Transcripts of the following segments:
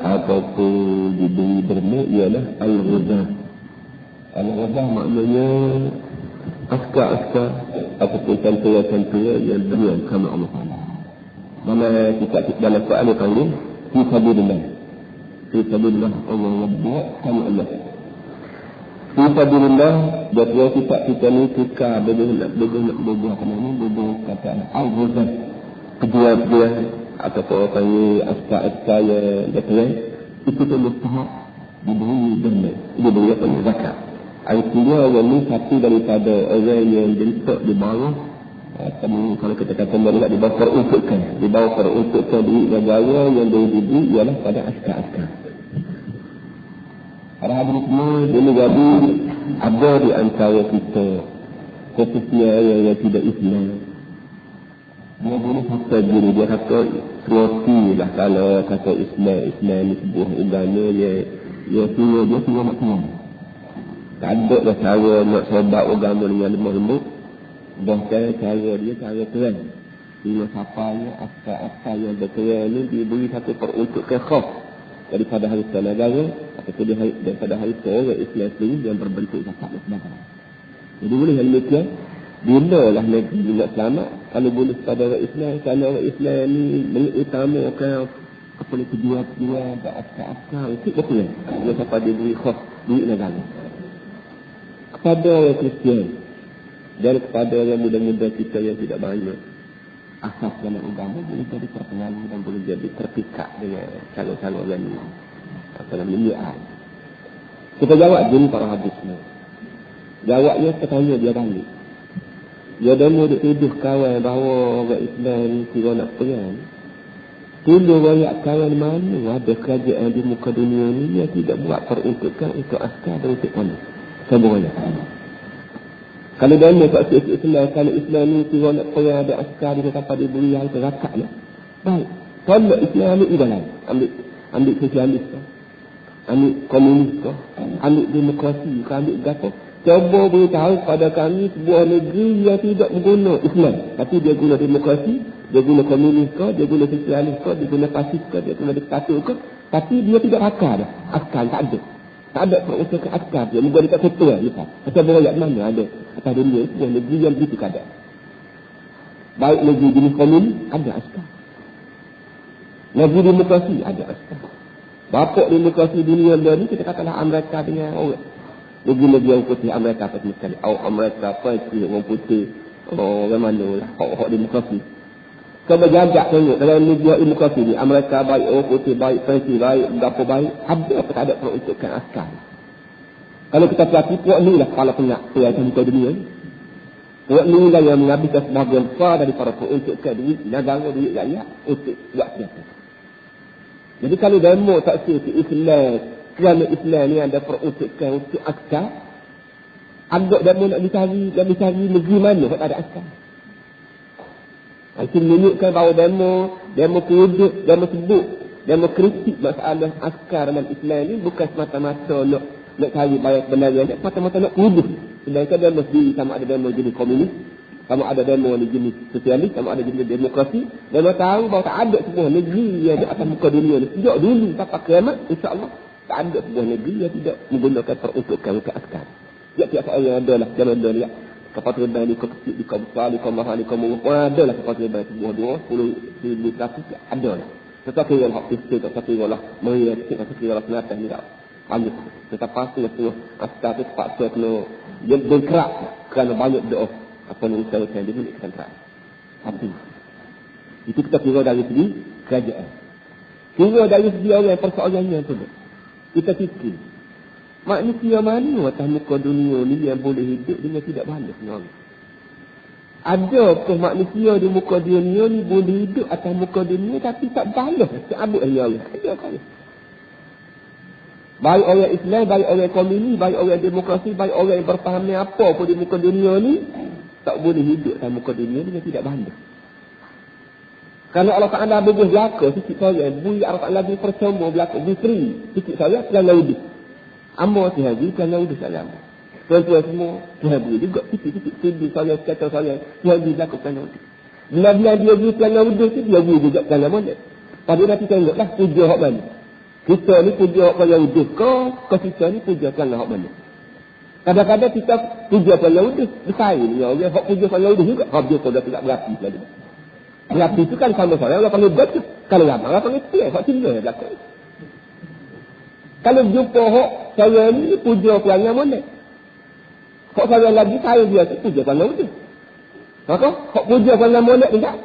ataupun diberi derma ialah al-ghuzah. Al-ghuzah maknanya askar-askar ataupun tentera-tentera yang beriman kepada Allah Taala. Mana kita dalam Quran dipanggil fi sabilillah. Fi sabilillah, Allah buat kami Allah. Fi sabilillah, dia kita ni tukar nak berbuat apa ni, berbuat kata al-ghuzah. Kedua-dua ataupun panggil askar-askar yang berperang itu tu mustahak diberi derma, diberi apa ni, zakat. Artinya orang ni satu daripada orang yang bentuk di bawah kalau kita kata mereka di bawah peruntukan, di bawah peruntukan di negara yang diberi ialah pada askar-askar. Para hadirin semua, dia jadi ada di antara kita khususnya yang tidak Islam. Dia boleh kata diri, dia kata seroti lah kalau kata Islam ni sebuah agama yang semua nak kenal. Tak ada lah cara nak sebab agama dengan lemah lembut. Bahkan cara dia cara keren. Bila siapanya askar-askar yang berkeren ni diberi satu peruntukan khas daripada harta negara atau daripada harta orang Islam sendiri yang berbentuk zakat dan sebagainya. Jadi boleh yang demikian. Bila lah negeri nak selamat, kalau boleh kepada orang Islam, kerana orang Islam ni mengutamakan apa ni tujuan askar-askar itu betul. Bila siapa dia beri khas duit negara. Kepada orang Kristian dan kepada orang muda-muda kita yang tidak banyak asas dalam agama, boleh jadi terpengaruh dan boleh jadi terpikat dengan calon-calon orang ini apa namanya. Kita jawab je para hadis ni. Jawabnya ketanya dia balik. Dia demo duk tuduh kawan bahawa orang Islam ni kira nak perang. Tuduh rakyat kawan mana ada kerajaan di muka dunia ni yang tidak buat peruntukan untuk askar dan untuk polis. Semuanya. Kalau demo kat Islam, kalau Islam ni kira nak perang ada askar dia tanpa diberi harta zakat lah. Baik. Kalau Islam ambil ibadah, ambil sosialis ke, ambil komunis ke, ambil demokrasi ke, ambil gapo. Cuba beritahu pada kami sebuah negeri yang tidak menggunakan Islam. Tapi dia guna demokrasi, dia guna komunis ke, dia guna sosialis ke, dia guna fasis ke, dia guna diktator ke. Tapi dia tidak askar dah. Askar tak ada. Tak ada peruntukan askar dia. Mungkin dekat ketua lepas. Macam berayat mana ada. Atas dunia sebuah negeri yang begitu keadaan. Baik negeri jenis komunis, ada askar. Negeri demokrasi, ada askar. Bapak demokrasi dunia ni kita katalah Amerika dengan orang. Negeri-negeri yang putih Amerika pasti sekali. Amerika pasti orang putih. Orang mana lah. Hak demokrasi. Kalau berjajak tengok dalam negeri demokrasi ni. Amerika baik, orang putih baik, Prancis baik, berapa baik. Ada apa tak ada peruntukan askar. Kalau kita perhati, puak ni lah kepala penyak. Perayaan muka dunia ni. Puak ni lah yang menghabiskan sebahagian besar daripada peruntukan duit negara, duit rakyat untuk buat siapa. Jadi kalau demo tak sih Islam, kerana Islam ni ada peruntukan untuk askar, agak demo nak dicari negeri mana tak ada askar. Itu menunjukkan bahawa demo kredit, demo sebut, demo kritik masalah askar dalam Islam ni bukan semata-mata nak cari bayar kebenaran, semata-mata nak kredit. Sedangkan demo sendiri sama ada demo jenis komunis, sama ada demo jenis sosialis, sama ada jenis demokrasi. Demo tahu bahawa tak ada sebuah negeri yang di atas muka dunia ni. Sejak dulu sampai kiamat, insya-Allah tak ada sebuah negeri yang tidak menggunakan peruntukan untuk askar. Tiap-tiap orang ada lah, jangan ada ni. Kepatuhan ni kau kecil, di kau besar, di kau mahal, di kau murah, ada lah kepatuhan sebuah 20,000 ada lah. Tetapi orang hak fisik, tetapi orang meriah, tetapi orang penatah ni tak banyak. Tetapi pasti semua askar tu terpaksa kena dia bergerak kerana banyak doa apa yang usahakan dia milik kesantara. Tapi itu kita kira dari segi kerajaan. Kira dari segi orang persoalannya tu. Kita fikir manusia mana atas muka dunia ni yang boleh hidup dengan tidak balas dengan orang? Adakah manusia di muka dunia ni boleh hidup atas muka dunia tapi tak balas seabuk dengan orang? Adakah? Baik orang Islam, baik orang komunis, baik orang demokrasi, baik orang yang berfaham apa pun di muka dunia ni tak boleh hidup atas muka dunia ni yang tidak balas. Kerana Allah Ta'ala berbuat belaka sikit saya, bui Allah Ta'ala berpercuma belaka, beri sikit saya, kerana lebih. Amor Tuhan beri, kerana lebih saya amor. Tuan-tuan semua, Tuhan beri juga sikit-sikit sedih saya, kata saya, Tuhan beri belaka kerana lebih. Bila dia beri kerana lebih tu, dia beri juga kerana boleh. Pada nanti tengoklah puja hak mana. Kita ni puja hak Yahudi ke kita ni puja kan hak mana. Kadang-kadang kita puja kan Yahudi, bersaing dengan orang hak puja kan Yahudi juga. Hak dia sudah tidak berapi lagi. Berapi itu kan sama saya, orang panggil betul. Kalau ramai, orang panggil tiap, hak tinggal yang belakang. Kalau jumpa hak saya ni puja kan yang mana. Hak saya lagi saya dia tu puja kan Yahudi. Maka hak puja kan yang mana ni tak?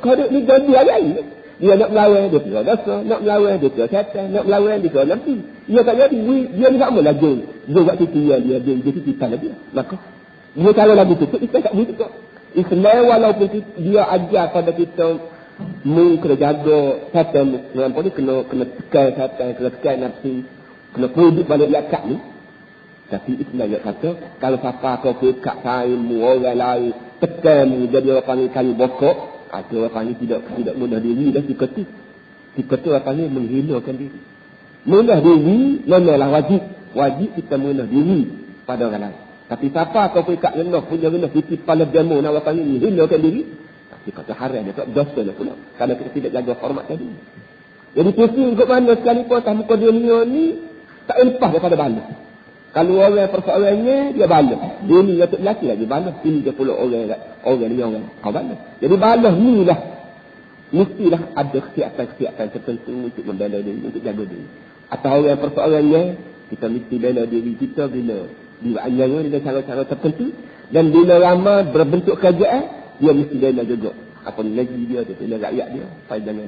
Kau ni jadi ayat. Dia nak melawan, dia kira dosa. Nak melawan, dia kira syaitan. Nak melawan, dia kira nanti. Dia tak jadi. Dia ni tak mula jom. Jom waktu dia titipan lagi. Maka, dia kalau lagi tutup, kita tak boleh tutup. Islam walaupun dia ajar pada kita, kena jaga syaitan. Nampak ni, kena tekan syaitan, kena tekan nafsi. Kena produk balik lakat ni. Tapi Islam dia kata, kalau siapa kau kekat sainmu, orang lain, tekanmu, jadi orang panggil kayu bokok, ada orang panggil tidak mudah diri dah diketuk. Diketuk orang panggil menghinakan diri. Mudah diri memanglah wajib. Wajib kita mudah diri pada orang lain. Tapi siapa kau pergi kat rendah, punya rendah, titi kepala demo, nak orang panggil menghinakan diri. Dia kata haram, dia kata dosa lah pula. Kalau kita tidak jaga hormat tadi. Jadi pusing kot mana sekalipun atas muka dunia ni, tak lepas daripada balas. Kalau orang persoalannya, dia balas. Dia ni datuk lelaki lagi balas. Ini dia pula orang ni orang. Kau balas. Jadi balas ni lah. Mestilah ada kesiapan-kesiapan tertentu untuk membela diri, untuk jaga diri. Atau orang persoalannya, kita mesti bela diri kita bila dianiaya dengan cara-cara tertentu. Dan bila ramai berbentuk kerajaan, dia mesti bela juga. Apa ni lagi dia, bela rakyat dia. Supaya jangan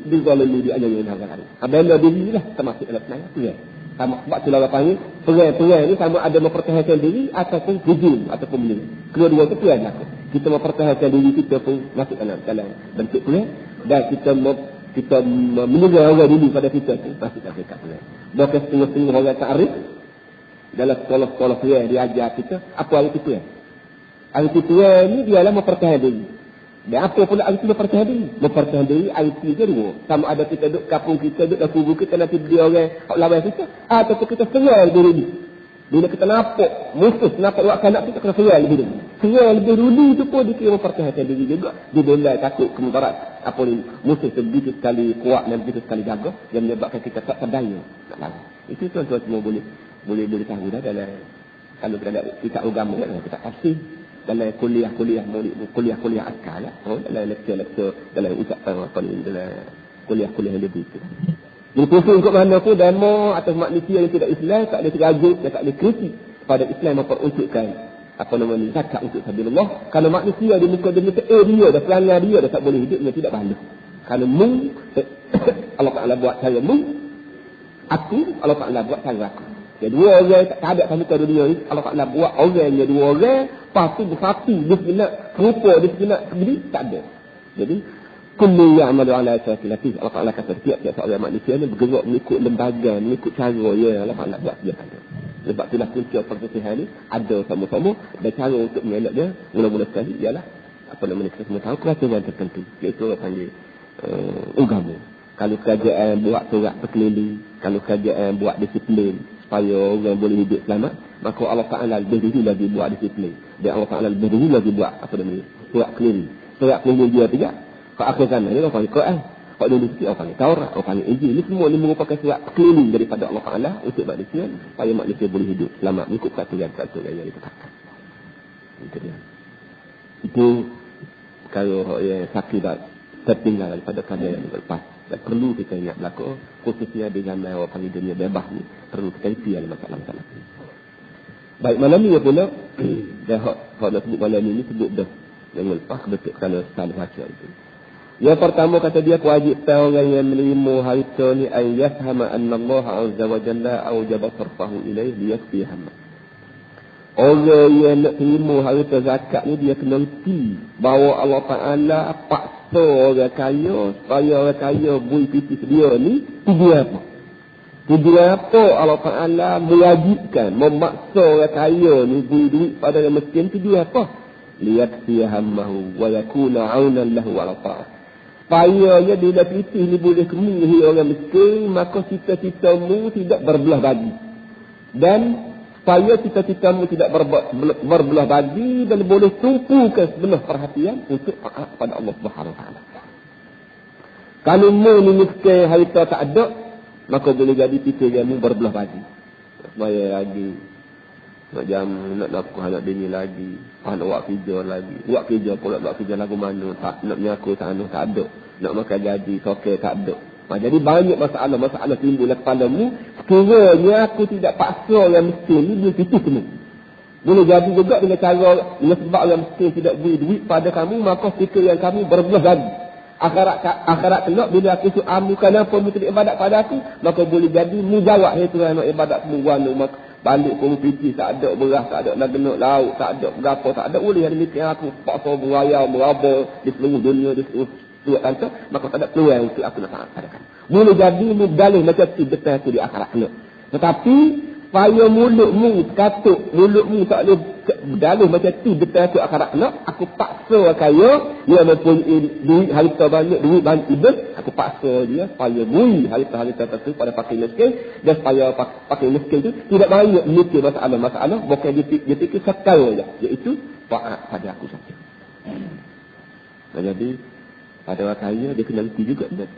dizalimi, dianiaya dengan orang lain. Bela diri lah termasuk dalam senayan. Tu ya. Sama sebab tu orang panggil perang ni sama ada mempertahankan diri ataupun hujum ataupun menyerang. Kedua-dua tu perang lah. Kita mempertahankan diri kita pun masuk dalam bentuk perang dan kita menyerang orang dulu pada kita tu masuk dalam dekat perang. Bahkan setengah-setengah orang ta'arif dalam sekolah-sekolah perang dia ajar kita apa arti perang. Arti perang ni dialah mempertahankan diri. Dan apa pula arti mempertahankan diri? Mempertahankan diri arti dia dua. Sama ada kita duduk kampung kita, duduk dalam kubur kita, nanti dia orang lawan kita. Ataupun kita serang diri ni. Bila kita nampak musuh, nampak buat kanak kita, kena serang lebih dulu. Serang lebih dulu tu pun dia kira mempertahankan diri juga. Dia bela takut kemudarat. Apa ni, musuh sebegitu sekali kuat dan begitu sekali jaga, yang menyebabkan kita tak berdaya nak lawan. Itu tuan-tuan semua boleh tahu dah dalam, kalau kita ada kitab agama, kita kasih. Dalam kuliah askar lah. Dalam lektor dalam ucapan apa ni, dalam kuliah yang lebih tu. Jadi pusing kot mana pun demo atas manusia yang tidak Islam, tak ada terajuk dan tak ada kritik pada Islam memperuntukkan apa nama ni, zakat untuk sabilullah. Kalau manusia di muka dia dia dah pelanggar dia dah tak boleh hidup, dia tidak balas. Kalau Allah Ta'ala buat cara aku, Allah Ta'ala buat cara aku. Jadi dua orang tak ada kat muka dunia ni, Allah Ta'ala buat orangnya dua orang, pasti bersatu, dia nak rupa, dia nak sendiri, tak ada. Jadi, kullu ya'malu ala asyafilatih. Allah Ta'ala kata, tiap-tiap seorang manusia ni bergerak mengikut lembaga, mengikut cara ya Allah Ta'ala buat dia ada. Sebab itulah kunci persihan ni, ada sama-sama, dan cara untuk mengelak dia, mula-mula sekali, ialah, apa namanya, kita semua tahu, peraturan tertentu. Iaitu orang panggil, agama. Kalau kerajaan buat surat berkeliling, kalau kerajaan buat disiplin, supaya orang boleh hidup selamat, maka Allah Ta'ala lebih dulu lagi buat disiplin. Dan Allah Ta'ala lebih dulu lagi buat apa namanya, surat keliling. Surat keliling dia tidak. Kalau akhir zaman ni orang panggil Quran. Kalau dulu sikit orang panggil Taurat, orang panggil Injil. Ini semua ni merupakan surat keliling daripada Allah Ta'ala untuk manusia, supaya manusia boleh hidup selamat mengikut peraturan yang ditetapkan. Itu dia. Itu kalau yang sakit tertinggal daripada kerja yang lepas. Dan perlu kita ingat berlaku, khususnya di zaman orang panggil dunia bebas ni, perlu kita isi dalam masalah-masalah. Baik, malam ni pula, dan hak nak sebut malam ni sebut dah. Jangan lepas betul kerana salah baca itu. Yang pertama kata dia, kewajipan orang yang menerima harta ni, an yafhama anna Allah azza wa jalla awjaba sarfahu ilaih liyakfi hamma. Orang yang nak terima harta zakat ni, dia kena reti bahawa Allah Ta'ala paksa orang kaya supaya orang kaya bui pipis dia ni tujuan apa? Tujuan apa Allah Ta'ala mewajibkan, memaksa orang kaya ni bui duit pada orang miskin, tujuan apa? Liyakfi hammahu wa yakuna aunan lahu ala ta'ah. Supaya dia bila pipis ni boleh kemuhi orang miskin, maka cita-citamu tidak berbelah bagi. Dan supaya cita-citamu tidak berbelah bagi dan boleh tumpukan sebelah perhatian untuk taat pada Allah Subhanahu Wa Taala. Kalau mu ni miskin harta tak ada, maka boleh jadi fikir kamu berbelah bagi. Semaya lagi. Nak jam, nak nafkah anak bini lagi. Nak buat kerja lagi. Buat kerja pula, buat kerja lagu mana. Tak, nak menyaku sana, tak ada. Nak makan gaji, sokeh, tak ada. Jadi banyak masalah timbul dalam kepalamu. Sekiranya aku tidak paksa yang miskin ni, dia fikir kena. Boleh jadi juga dengan cara, dengan sebab orang miskin tidak beri duit pada kamu, maka fikir yang kamu berbelah lagi. Akhirat kelak bila aku tu amukan apa mu tidak ibadat pada aku, maka boleh jadi mu jawab itu nak ibadat semua maka balik pun fikir tak ada beras, tak ada nak genuk lauk, tak ada berapa, tak ada boleh ada mikir aku paksa beraya meraba di seluruh dunia di seluruh tanta, maka tak ada peluang untuk aku nak adakan. Boleh jadi mu dalih macam tu betul tu di akhirat kelak. Tetapi supaya mulutmu katuk, mulutmu tak boleh berdaluh macam tu betul tu akhirat kelak, aku paksa kaya dia mempunyai duit harta banyak, duit banyak ibad, aku paksa dia supaya beri harta tersebut pada fakir miskin, dan supaya fakir miskin tu tidak banyak mikir masalah, bukan dia fikir sekal je, iaitu taat pada aku saja. Jadi pada orang kaya dia kena reti juga kan?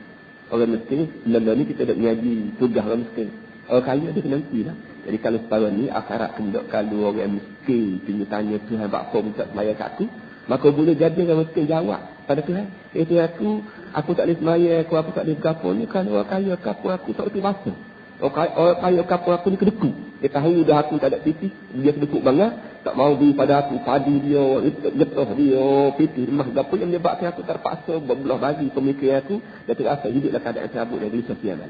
Orang miskin benda ni kita tak mengaji tugas orang miskin. Orang kaya dia kena reti lah. Jadi kalau sekarang ni akhirat kendok kalau orang miskin tanya Tuhan apa minta semaya kat aku, maka boleh jadi orang miskin jawab pada Tuhan, itu aku tak boleh semaya, aku tak boleh kapur ni kan orang kaya kapur aku tak boleh bahasa. Orang kaya kapur aku ni kedeku. Dia tahu dah aku tak ada piti, dia kedekuk banget, tak mau beri pada aku padi dia, getah dia, piti rumah gapo yang dia buatkan aku terpaksa berbelah bagi pemikiran aku, dan terasa hiduplah keadaan cabut dan gelisah siang.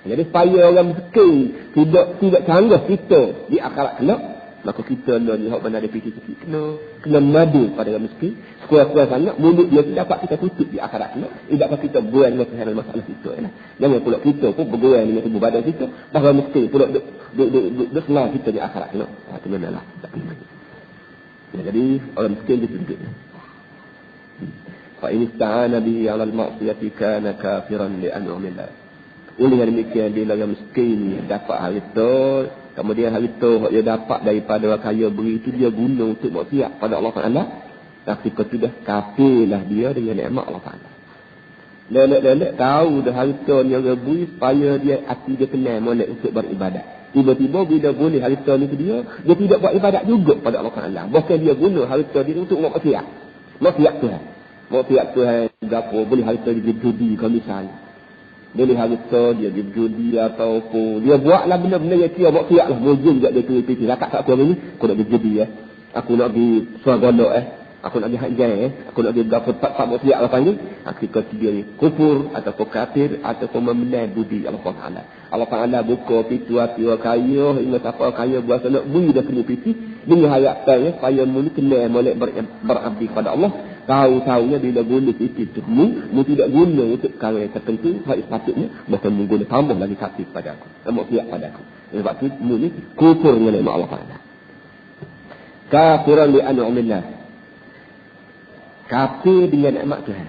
Jadi supaya orang miskin tidak canggah kita di akhirat kelak, maka kita nak lihat benar dia fikir sikit kena madu pada orang miskin, sekurang-kurang sangat mulut dia dapat kita tutup di akhirat kelak. Tidak kita bergurau dengan Tuhan masalah kita lah. Jangan pula kita pun bergurau dengan tubuh badan kita, bahawa miskin pula duk senang kita di akhirat kelak. Itu benarlah. Jadi orang miskin dia tunjuk. Fa in ista'ana bihi 'ala al-ma'siyati kana kafiran li an'amillah. Oleh yang demikian bila orang miskin dapat harta, kemudian harta yang dia dapat daripada orang kaya beri itu dia guna untuk maksiat pada Allah Taala, tapi ketika dah kafirlah dia dengan nikmat Allah Taala. Lelek tahu dah harta yang dia beri supaya dia hati dia kenal molek untuk beribadat. Tiba-tiba bila boleh harta ni ke dia tidak buat ibadat juga pada Allah Taala. Bahkan dia guna harta dia untuk maksiat. Maksiat Tuhan. Maksiat Tuhan gapo boleh harta dia judi kalau misalnya. Boleh harta dia berjudi ataupun dia buatlah benda-benda yang dia buat siap lah. Mungkin juga dia fikir rakat tak apa ni, aku nak berjudi aku nak pergi suara gondok aku nak pergi haji aku nak pergi berapa tak buat siap lah panggil. Ketika dia ni kufur ataupun kafir ataupun memenai budi Allah Taala. Allah Taala buka pintu hati orang kaya, hingga siapa kaya berasa nak beri dah kena piti dengan harapan supaya mula kena molek berabdi kepada Allah. Tahu-tahunya bila guna fikir tu mu tidak guna untuk perkara yang tertentu, hal sepatutnya bahkan mu guna tambah lagi kafir pada aku, tambah pihak pada aku. Sebab tu mu ni kufur dengan nikmat Allah Taala. Kafiran li an'amillah. Kafir dengan nikmat Tuhan.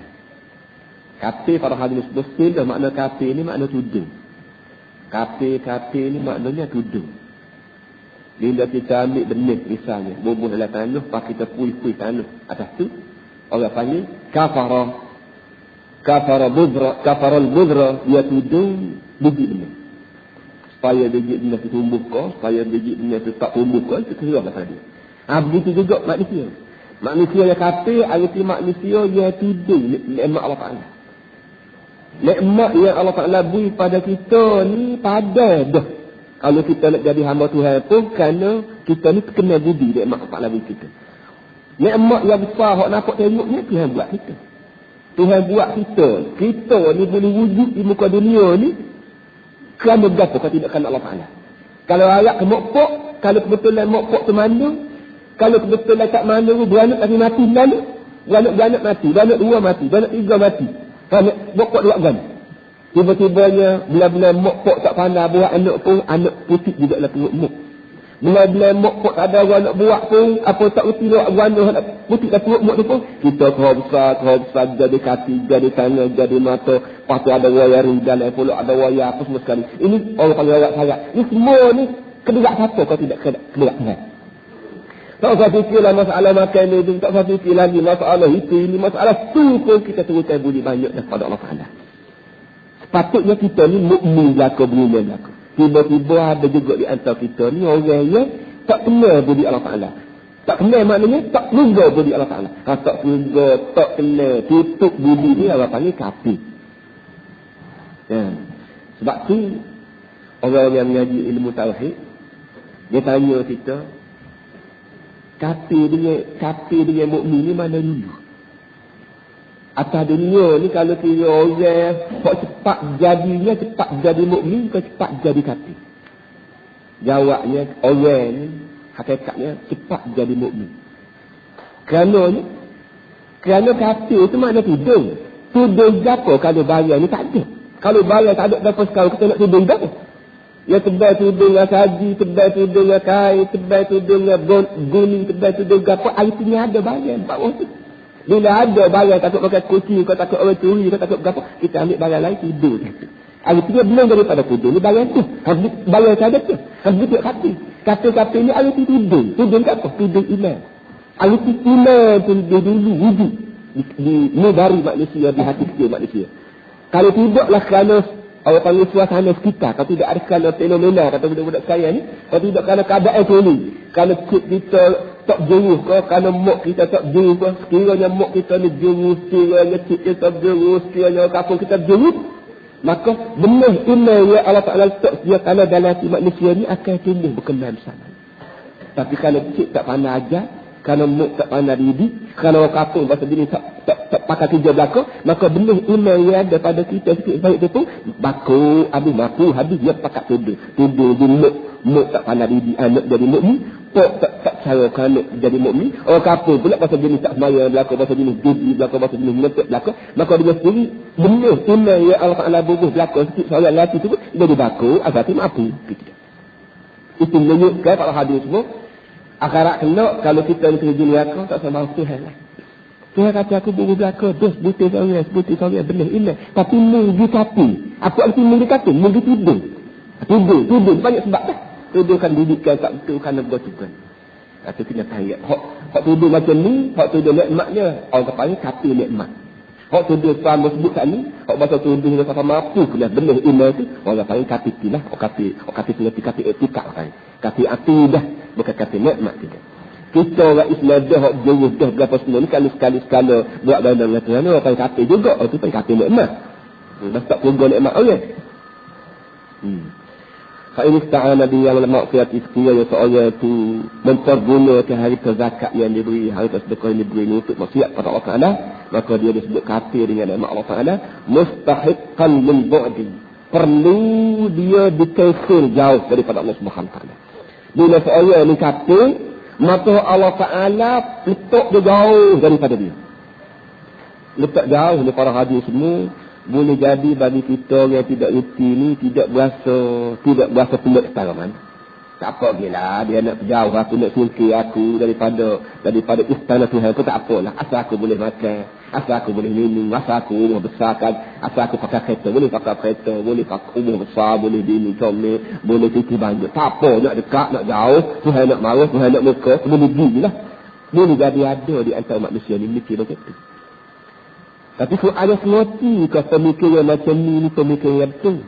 Kafir pada hadis muslim dah makna kafir ni makna tuduh. Kafir ni maknanya tuduh. Bila kita ambil benih misalnya, bubuh dalam tanah, pak kita puih-puih tanah atas tu, orang panggil kafara al-budra, dia tuduh biji benih. Supaya biji benih itu tumbuh kau, supaya biji benih itu tak tumbuh kau, itu kerana pada dia. Begitu juga manusia. Manusia yang kafir, arti manusia yang tuduh nikmat Allah Ta'ala. Nikmat yang Allah Ta'ala beri pada kita ni pada dah. Kalau kita nak jadi hamba Tuhan pun kerana kita ni terkena budi nikmat Allah Ta'ala beri kita. Nikmat yang besar hak nampak tengok ni Tuhan buat kita. Tuhan buat kita. Kita ni boleh wujud di muka dunia ni kerana berapa kalau tidak kerana Allah Ta'ala. Kalau ayat ke mokpok, kalau kebetulan mokpok tu mana, kalau kebetulan tak mana beranak tapi mati lalu, beranak mati, beranak dua mati, beranak tiga mati. Kerana mokpok dua gan. Tiba-tibanya bila-bila mokpok tak pandai buat anak pun, anak putih juga lah perut mok. Bila-bila mokpok tak ada orang nak buat pun, apa tak uti buat anak putih dah perut mok tu pun, kita kau besar, jadi kaki, jadi tangan, jadi mata, lepas tu ada wayar dalam pula, ada wayar apa semua sekali. Ini orang panggil ayat-ayat. Ini semua ni kederak siapa kalau tidak kederak Tuhan. Tak usah fikirlah masalah makan ni, tak usah fikir lagi masalah itu, ini masalah tu pun kita teruskan budi banyak daripada Allah Ta'ala. Patutnya kita ni mukmin belaka beriman belaka. Tiba-tiba ada juga di antara kita ni orang yang tak kenal budi Allah Ta'ala. Tak kenal maknanya tak lega budi Allah Ta'ala. Tak lega, tak kenal, tutup budi ni Allah panggil kafir. Ya. Sebab tu orang yang mengaji ilmu tauhid dia tanya kita, kafir dengan mukmin ni mana dulu? Atas dunia ni kalau kira orang cepat jadinya cepat jadi mukmin ke cepat jadi kafir? Jawabnya orang ni hakikatnya cepat jadi mukmin. Kerana kafir tu makna tudung. Tudung apa kalau bayar ni tak ada. Kalau bayar tak ada apa sekarang kita nak tudung dah. Ya tebal tudung dengan saji, tebal tudung dengan kain, tebal tudung dengan guni, tebal tudung apa, artinya ada bayar bawah tu. Bila ada barang takut pakai kucing, kau takut orang curi, kau takut berapa, kita ambil barang lain tidur. Artinya belum daripada tidur ni barang tu. Barang ada tu. Harus buat kata ni arti tidur. Tidur ke apa? Tidur iman. Arti iman tu dulu wujud ni dari manusia, di hati kecil manusia. Kalau tidaklah kerana orang panggil suasana sekitar, kalau tidak ada kerana fenomena kata budak-budak saya ni, kalau tidak kerana keadaan tu ni, kerana kita tak jurus ke, kerana mak kita tak jurus ke, sekiranya mak kita ni jurus, sekiranya cik kita jurus, sekiranya kampung kita jurus, maka benar iman yang Allah Ta'ala letak dia kerana dalam hati manusia ni akan tumbuh berkembang bersama. Tapi kalau cik tak pandai ajar, kerana mak tak pandai didik, kerana orang kampung bahasa diri tak pakai kerja belakang, maka benar iman yang ada pada kita sikit baik tu baku, habis dia pakai tuduh di mak tak pandai didik anak jadi mukmin, tak cara anak jadi mukmin, orang kampung pula bahasa jenis tak semaya belakang, bahasa jenis judi belakang, bahasa jenis ngetek belakang, maka dia sendiri benar iman yang Allah Ta'ala bubuh belakang sikit seorang lelaki tu dia baku, agak mampu gitu. Itu menunjukkan para hadis semua akhirat kena kalau kita ni kerja neraka tak sama Tuhan lah. Tuhan kata aku bubuh belakang dos butir sorang benar iman, tapi munggu kata apa arti munggu kata? Munggu tuduh banyak sebab dah. Tuduhkan didikan tak betul kerana bertukan. Kata kena tayat. Hak tuduh macam ni, hak tuduh nikmatnya, orang panggil kata nikmat. Hak tuduh sama sebut kat ni, hak bahasa tuduh dia sama mampu kena benar iman tu, orang panggil kata tilah, kata seperti kata etika kan. Kata akidah, bukan kata nikmat tidak. Kita orang Islam dah hak jauh dah berapa semua ni kalau sekali-sekala buat benda dengan Tuhan, orang panggil kata juga, tu panggil kata nikmat. Dah tak punggung nikmat orang. Fa'in ista'ana biyal ma'fiyat ikhtiya seorang itu mempergunakan harta zakat yang diberi, harta sedekah yang diberi untuk maksiat pada Allah Ta'ala, maka dia disebut kafir dengan nama Allah Ta'ala, mustahiqqan min bu'di. Perlu dia dikafir jauh daripada Allah Subhanahu Ta'ala. Bila seorang ini kafir, maka Allah Ta'ala letak dia jauh daripada dia. Letak jauh ni para hadis semua. Boleh jadi bagi kita yang tidak reti ni tidak berasa peluk setara mana. Tak apa gila dia nak jauh aku nak singkir aku daripada istana Tuhan tu tak apalah. Asal aku boleh makan, asal aku boleh minum, asal aku rumah besarkan, asal aku pakai kereta, boleh pakai kereta, boleh pakai rumah besar, boleh bini comel, boleh cuci baju. Tak apa nak dekat, nak jauh, Tuhan nak marah, Tuhan nak muka, boleh gilah. Boleh jadi ada di antara manusia ni mikir macam tu. Tapi ada semoti ke pemikiran macam ni pemikiran yang betul.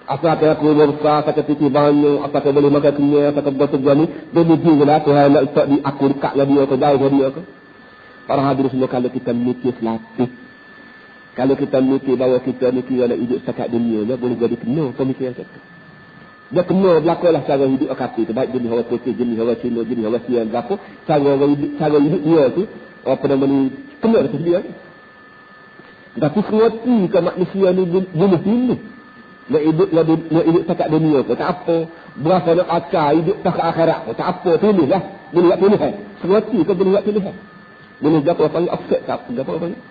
Asal aku besar, kata titi banyak, asal boleh makan kenyang, asal buat sebuah ni, dia juga lah Tuhan nak letak di aku dekat dengan dia ke, jauh dengan dia ke. Para hadirin semua, kalau kita mikir selatih, kalau kita mikir bahawa kita ni kira nak hidup setakat dunia, dia boleh jadi kena pemikiran satu. Dia kena berlakulah cara hidup kafir tu, baik jenis orang putih, jenis orang Cina, jenis orang Siam, apa, cara hidup dia tu, apa namanya, kena dekat dia ni. Tapi semati ke manusia ni boleh pilih. Nak hidup setakat dunia pun tak apa. Berasa nak akal hidup setakat akhirat pun tak apa. Pilihlah. Boleh buat pilihan. Semati ke boleh buat pilihan. Boleh berapa orang panggil offset tak? Berapa orang panggil?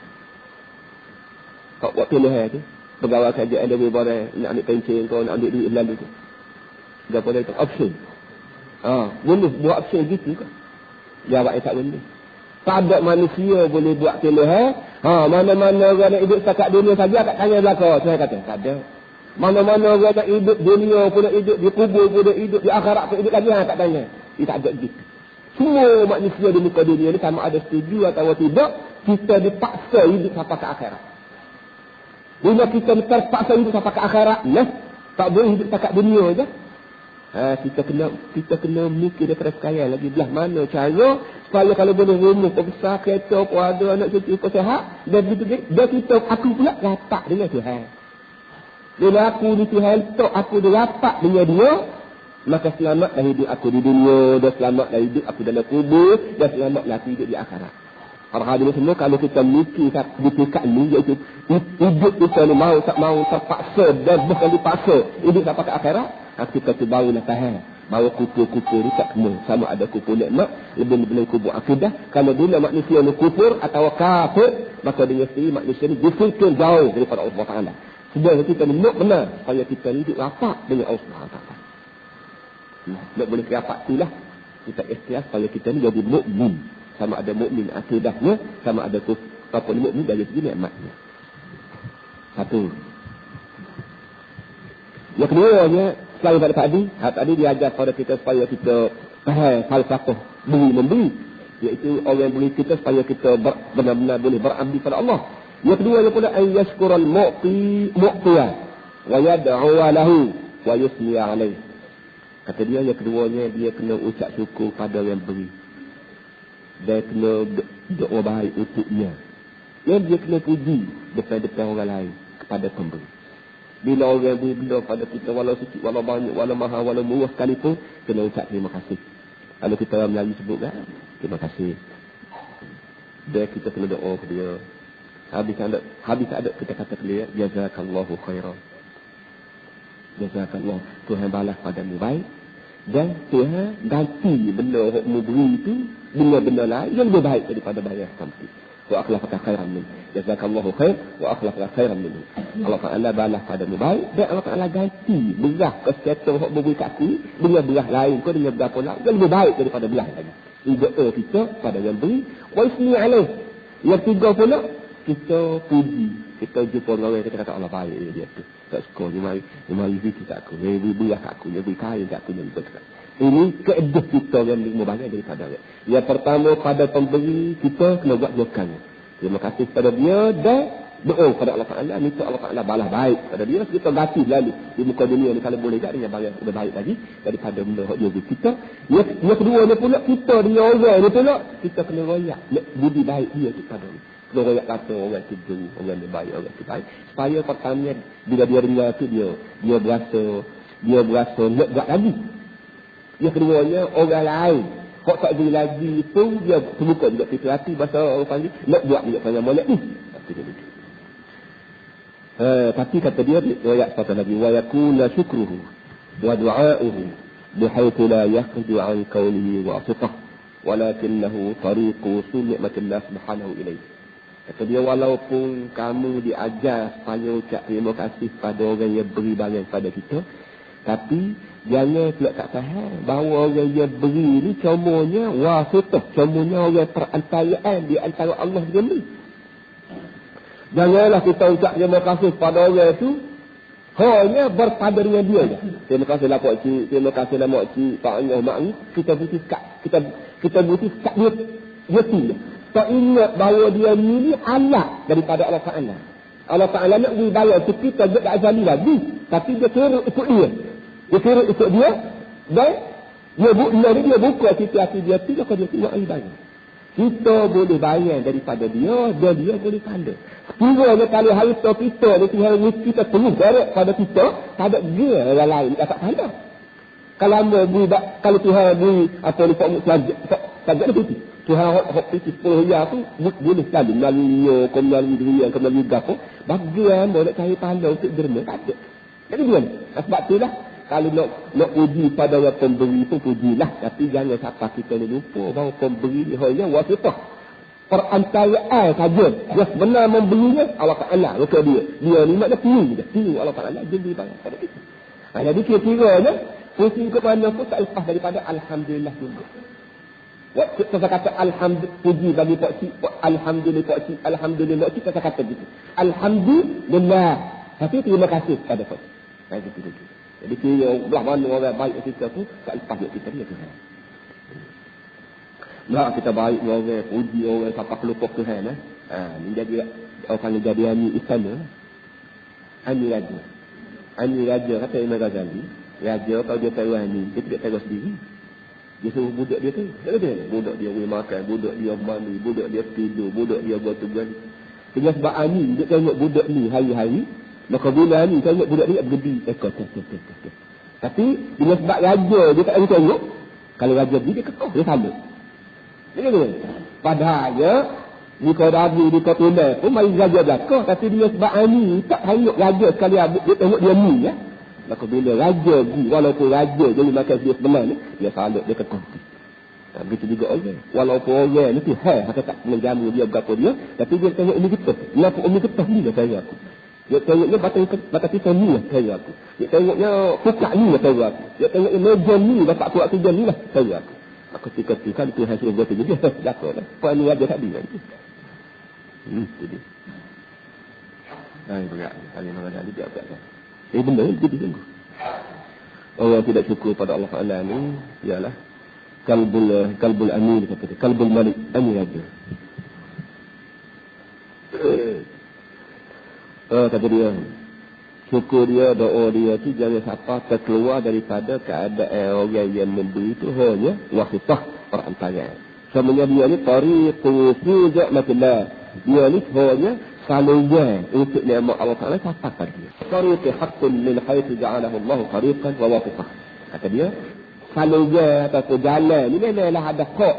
Kau buat pilihan tu. Pegawai kerajaan dia boleh nak ambil pencen kau, nak ambil duit lalu tu. Berapa dia tu? Option. Boleh buat option gitu ke? Jawab tak boleh. Tak ada manusia boleh buat pilihan. Mana-mana orang nak hidup setakat dunia saja kat tanya belakang. Saya kata, tak ada. Mana-mana orang nak hidup dunia pun nak hidup, di kubur pun nak hidup, di akhirat pun hidup lagi, tak tanya. Dia tak ada gitu. Semua manusia di muka dunia ni sama ada setuju atau tidak, kita dipaksa hidup sampai ke akhirat. Bila kita terpaksa hidup sampai ke akhirat, tak boleh hidup dekat dunia je. Kita kena mikir daripada sekarang lagi belah mana cara supaya kalau boleh rumah besar, kereta, ada anak cucu sihat, dan begitu aku pula rapat dengan Tuhan. Bila aku ni Tuhan tok aku dah rapat dengan dia, maka selamatlah hidup aku di dunia, dan selamatlah hidup aku dalam kubur, dan selamatlah aku hidup di akhirat. Para hadirin semua, kalau kita mikir di dekat ni, iaitu hidup kita ni mau tak mau terpaksa dan bukan dipaksa hidup sampai ke akhirat, kita tu barulah tahan. Bahawa kufur-kufur ni tak kena. Sama ada kufur nikmat, lebih-lebih kufur akidah. Kalau bila manusia ni kufur atau kafir, maka dengan sendiri manusia ni difikir jauh daripada Allah Ta'ala. Sebenarnya kita ni nak benar supaya kita ni hidup rapat dengan Allah Ta'ala. Nak boleh rapat itulah kita ikhtiar supaya kita ni jadi mukmin. Sama ada mukmin akidahnya, sama ada apa ni mukmin dari segi nikmatnya. Satu. Yang keduanya, selain daripada tadi dia ajar pada kita supaya kita faham falsafah beri memberi, iaitu orang yang beri kita supaya kita benar-benar boleh berambil pada Allah. Yang keduanya pula ay yashkurul mu'tiya wa yad'u lahu wa yusli alaihi. Kata dia yang keduanya, dia kena ucap syukur pada yang beri. Dia kena doa baik untuknya. Yang dia kena puji depan orang lain kepada pemberi. Bila orang beri benda pada kita, walau sikit, walau banyak, walau mahal, walau murah sekalipun, kena ucap terima kasih. Kalau kita orang Melayu sebut kan, terima kasih. Dan kita kena doa ke dia. Habis ada kita kata ke dia, jazakallahu khairan. Jazakallah, Tuhan balas padamu baik. Dan Tuhan ganti benda yang mu beri itu, benda-benda lain yang lebih baik daripada bayar sampai. Wa akhlafaka khairan min. Jazakallahu khair wa akhlafaka khairan min. Allah Ta'ala balas padamu baik, dan Allah Ta'ala ganti berah kesetan hak beri kat aku dengan berah lain ke dengan berapa lain yang lebih baik daripada berah lagi. Doa kita pada yang beri wa ismi alaih. Yang tiga pula kita puji. Kita jumpa orang kita kata Allah baik dia tu. Tak suka dia mari kita aku. Dia berah kat aku, dia beri kaya kat aku yang betul. Ini keedah kita yang membayar daripada dia. Yang pertama pada pemberi, kita kena buat dokan. Terima kasih kepada dia dan doa kepada Allah Ta'ala. Minta Allah Ta'ala balas baik kepada dia. Kita ganti lalu di muka dunia ni kalau boleh tak dengan bayar lebih baik lagi daripada benda yang dia beri kita. Yang kedua ni pula, kita dengan orang ni pula, kita kena royak budi baik dia kepada dia. Kena royak kata orang tu orang dia baik, orang tu baik. Supaya pertama bila dia dengar tu dia berasa nak buat lagi. Yang keduanya, orang lain kok tak beri lagi itu, dia terbuka juga pintu hati, bahasa orang panggil nak buat juga pada molek ni. Tapi kata dia ayat satu lagi, wa yakuna syukruhu wa du'a'uhu bihaitsu la yakhdu 'an qawlihi wa asfah walakinahu tariqu usul nikmatillah subhanahu ilaihi. Kata dia, walaupun kamu diajar supaya ucap terima kasih pada orang yang beri barang pada kita, tapi jangan pula tak faham bahawa orang yang beri ni cumanya wasitah, cumanya orang perantaraan di antara Allah dengan beri. Janganlah kita ucap terima kasih pada orang tu hanya berpada dengan dia je. Terima kasihlah Pak Cik, terima kasihlah Mak Cik, Pak Angah, Mak Ni. Kita butuh sekat, kita butuh sekat dia tu. Tak ingat bahawa dia ni alat daripada Allah Ta'ala. Allah Ta'ala nak beri bayar tu kita tak azali lagi, tapi dia kira ikut dia. Dia kira ikut dia, dan dia buka hati dia tu, maka dia tengok ibadah. Kita boleh bayar daripada dia, dan dia boleh tanda. Sekiranya kalau harta kita, Tuhan kita penuh direct pada kita, tak ada dia orang lain dapat tanda. Kalau Tuhan beri apa ni, tak ada putih. Tuhan hak putih 10 riyal tu, boleh sekali melalui melalui diri, melalui gapo. Bagian boleh cari tanda untuk derma, tak ada. Jadi dia ni. Sebab itulah, kalau nak puji pada orang pemberi itu, pujilah. Tapi jangan sampai kita ni lupa bahawa pemberi ni hanya wasitah. Perantaraan saja. Dia sebenar memberinya Allah Ta'ala. Maka dia ni makna tiru Allah Ta'ala. Dia beri barang pada kita. Jadi kira-kiranya, fungsi ke mana pun tak lepas daripada Alhamdulillah juga. Waktu kita kata Alhamdulillah, puji bagi Pak Cik, Alhamdulillah Pak Cik, Alhamdulillah Pak Cik, kita kata gitu. Alhamdulillah. Tapi terima kasih kepada Pak Cik. Nah, gitu. Jadi kira belah mana orang baik kita tu, tak lepas dia kita dia Tuhan. Nah, kita baik dengan orang, puji orang sampai pelupa Tuhan. Ni jadi orang panggil jadi ani istana. Ani raja. Ani raja kata Imam Ghazali. Raja kalau dia tahu ani, dia tidak tahu sendiri. Dia suruh budak dia tu. Budak dia boleh makan, budak dia mandi, budak dia tidur, budak dia buat tugas. Dengan sebab ani, dia tengok budak ni hari-hari. Maka bila ani tengok budak ni bergedi. Tapi dengan sebab raja dia tak boleh tengok. Kalau raja pergi dia kekeh, dia sama. Dia kata, padahalnya jika Nabi di Qatunai pun mari raja belakang. Tapi dia sebab ani tak tengok raja sekali dia tengok dia ni ya. Maka bila raja pergi, walaupun raja jadi makan dia sebenar ni, dia salut, dia kekeh. Begitu juga orang. Walaupun orang ni tu maka tak menjamu dia berapa dia, tapi dia tengok ini kita. Kenapa ini kita ni lah saya aku. Dia tengoknya batas kita ni lah saya aku. Dia tengoknya pukak ni lah saya aku. Dia tengoknya meja ni, bapak kuat kerja ni lah saya aku. Maka ketika itu hasil buat tu dia jatuh lah. Puan ni raja tadi kan. Itu dia. Berat. Kali orang tadi dia berat kan. Benda ni jadi sungguh. Orang tidak syukur pada Allah Ta'ala ni ialah kalbul amin kata dia. Kalbul malik amin raja. Kata dia, syukur dia, doa dia tu jangan siapa terkeluar daripada keadaan orang yang memberi itu hanya wasitah perantaraan. Sebenarnya dia ni tariqu sujud matlah. Dia ni hanya saluran untuk nikmat Allah Ta'ala siapa tadi. Tariqu haqqun min haitsu ja'alahu Allah tariqan wa wasitah. Kata dia, saluran atau jalan ni memanglah ada hak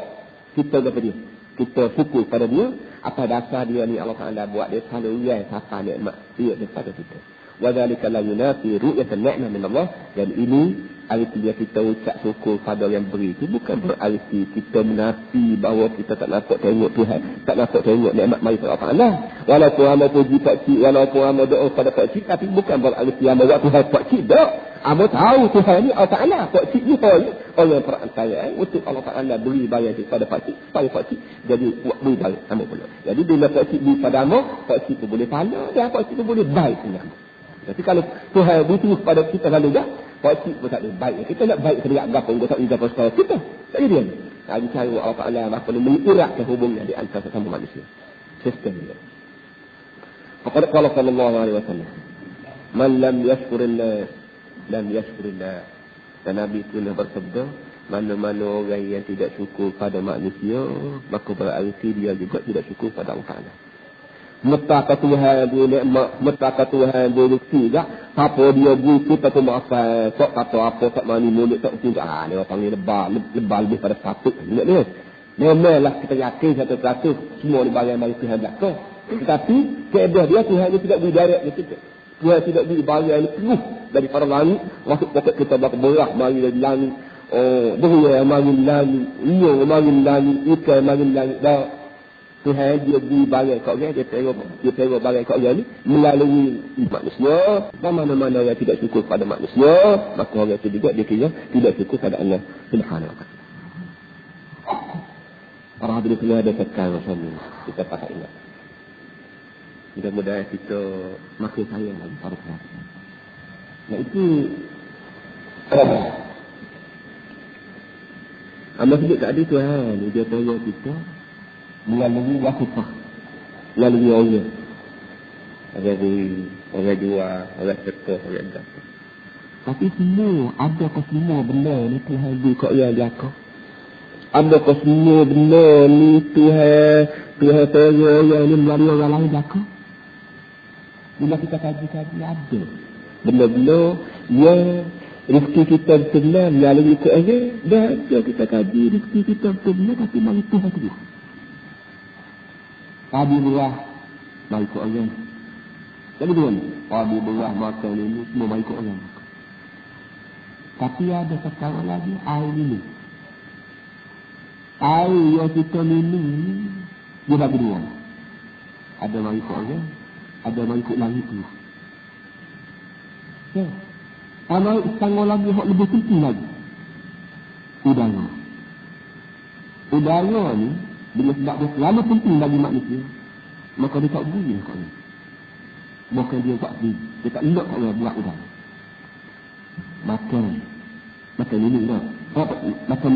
kita kepada dia. Kita syukur pada dia. Apa dasar dia ni Allah Ta'ala buat dia saluran siapa nikmat dia daripada kita. Wa dzalika la yunafi ru'yatan ni'mah min Allah. Dan ini artinya kita ucap syukur pada yang beri itu bukan berarti kita menafi bahawa kita tak nampak tengok Tuhan, tak nampak tengok nikmat mari pada Allah Ta'ala. Walaupun hamba puji pak cik, walaupun hamba doa pada pak cik, tapi bukan berarti hamba buat Tuhan pak cik dak. Hamba tahu Tuhan ni Allah Ta'ala, pak cik ni orang perantaraan untuk Allah Ta'ala beri bayar kepada pak cik, supaya pak cik jadi buat beri bayar hamba pula. Jadi bila pak cik beri pada hamba, pak cik pun boleh pahala dan pak cik pun boleh baik dengan hamba. Tapi kalau Tuhan butuh pada kita lalu dah, pak cik pun tak ada baik. Kita nak baik kepada agama, kita tak ingin pasal kita. Tak jadi dia. Jadi cara Allah Ta'ala apa ni mengiratkan hubungan di antara sesama manusia. Sistem dia. Faqad qala sallallahu alaihi wasallam, "Man lam yashkurillah lam yashkurillah." Dan Nabi telah bersabda, mana-mana orang yang tidak syukur pada manusia, maka berarti dia juga tidak syukur pada Allah Ta'ala. Metaka Tuhan dia nikmat, metaka Tuhan dia rezeki tak? Apa dia beri kita pun maafkan. Tak kata apa, tak mani mulut, tak cinta. Dia panggil lebah lebih pada satu. Ingat dia. Memanglah kita yakin 100% semua ni barang mari Tuhan belakang. Tetapi keedah dia Tuhan dia tidak beri direct ke kita. Tuhan tidak beri barang yang penuh daripada langit. Masuk poket kita bakal berak mari dari langit. Beria mari langit. Iyo mari langit. Ikan mari langit. Dah. Tuhan dia beri barang kat orang, dia tengok barang kat orang ni melalui manusia. Dan mana-mana yang tidak syukur pada manusia, maka orang itu juga dia kira tidak syukur pada Allah Subhanahu wa ta'ala. Para hadirin sekalian ada sekarang macam ni, kita faham ingat. Mudah-mudahan kita makin sayang lagi pada Tuhan. Nah itu Allah sebut tak ada Tuhan, dia tengok kita melalui wasifah, melalui orang. Orang jual, orang cekoh, orang jatuh. Tapi semua, adakah semua benda ni Tuhan beri kat orang belakang? Adakah semua benda ni Tuhan tengok orang ni melalui orang lain belakang? Bila kita kaji-kaji ada benda-benda yang rezeki kita betul-betul melalui ke orang. Dah ada kita kaji rezeki kita betul-betul tapi melalui Tuhan tu. Padi berah mari ikut orang. Jadi tuan, padi berah makan ini semua mari ikut orang. Tapi ada sekarang lagi air ini. Air yang kita minum dia bagi dua. Ada mari ikut orang, ada mari ikut langit tu. Ya. Ada setengah lagi yang lebih penting lagi. Udara. Udara ni bila sebab dia selalu penting bagi manusia, maka dia tak beri kat dia. Bukan dia tak beri. Dia tak elok kat dia buat udara. Makan minum dah. Makan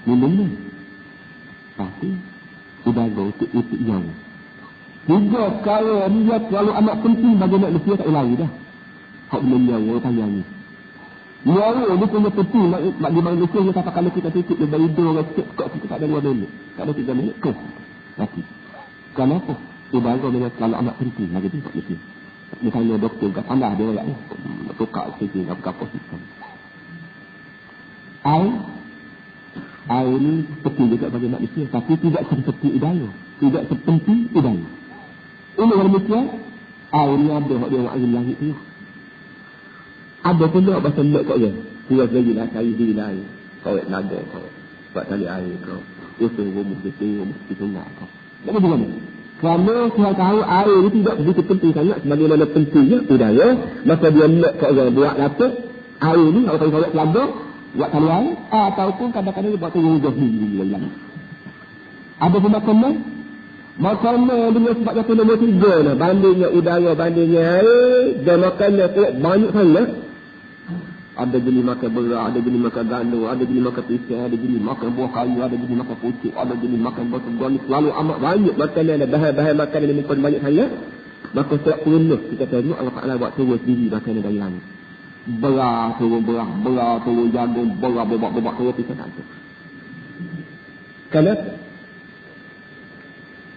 minum ni. Tapi udara untuk yang Tiga perkara dia terlalu amat penting bagi manusia tak lari dah. Hak benda nyawa tayang ni. Nyawa ni punya penting bagi manusia yang tak kalau kita tutup dia beri dua kok kita tak ada 2 minit. Tak ada 3 minit ke? Mati. Kenapa? Ibarat dengan terlalu amat penting bagi dia tak mesti. Misalnya doktor kat pandai dia orang ni. Tukar sikit apa-apa sistem. Air ni penting juga bagi manusia. Tapi tidak seperti hidayah. Tidak sepenting hidayah. Ini manusia. Air ni ada dia orang air langit tu. Ada pula bahasa lek kat dia. Tuas lagi lah cari diri lain. Kau naga kau. Buat tali air kau. Usul rumus kita nak kau. Tak boleh mana? Kerana saya tahu air ni tidak begitu penting sangat. Sebagaimana pentingnya hidayah. Maka dia lek kat dia buat lapuk. Air ni kalau kau buat telaga. Buat tali air. Ataupun kadang-kadang dia buat turun diri lagi. Ada pun makanan dengan sebab kata nombor 3 lah. Bandingnya udara, bandingnya air. Dan makannya banyak sangat. Ada jenis makan beras, ada jenis makan gandum, ada jenis makan pisang, ada jenis makan buah kayu, ada jenis makan pucuk, ada jenis makan buah ni. Selalu amat banyak makanan, ada bahan-bahan makanan yang mungkin banyak sangat. Maka setiap penuh kita tengok Allah Ta'ala buat turun sendiri makanan dari langit. Beras turun jagung, beras bebak turun pisang tak ada. Kenapa?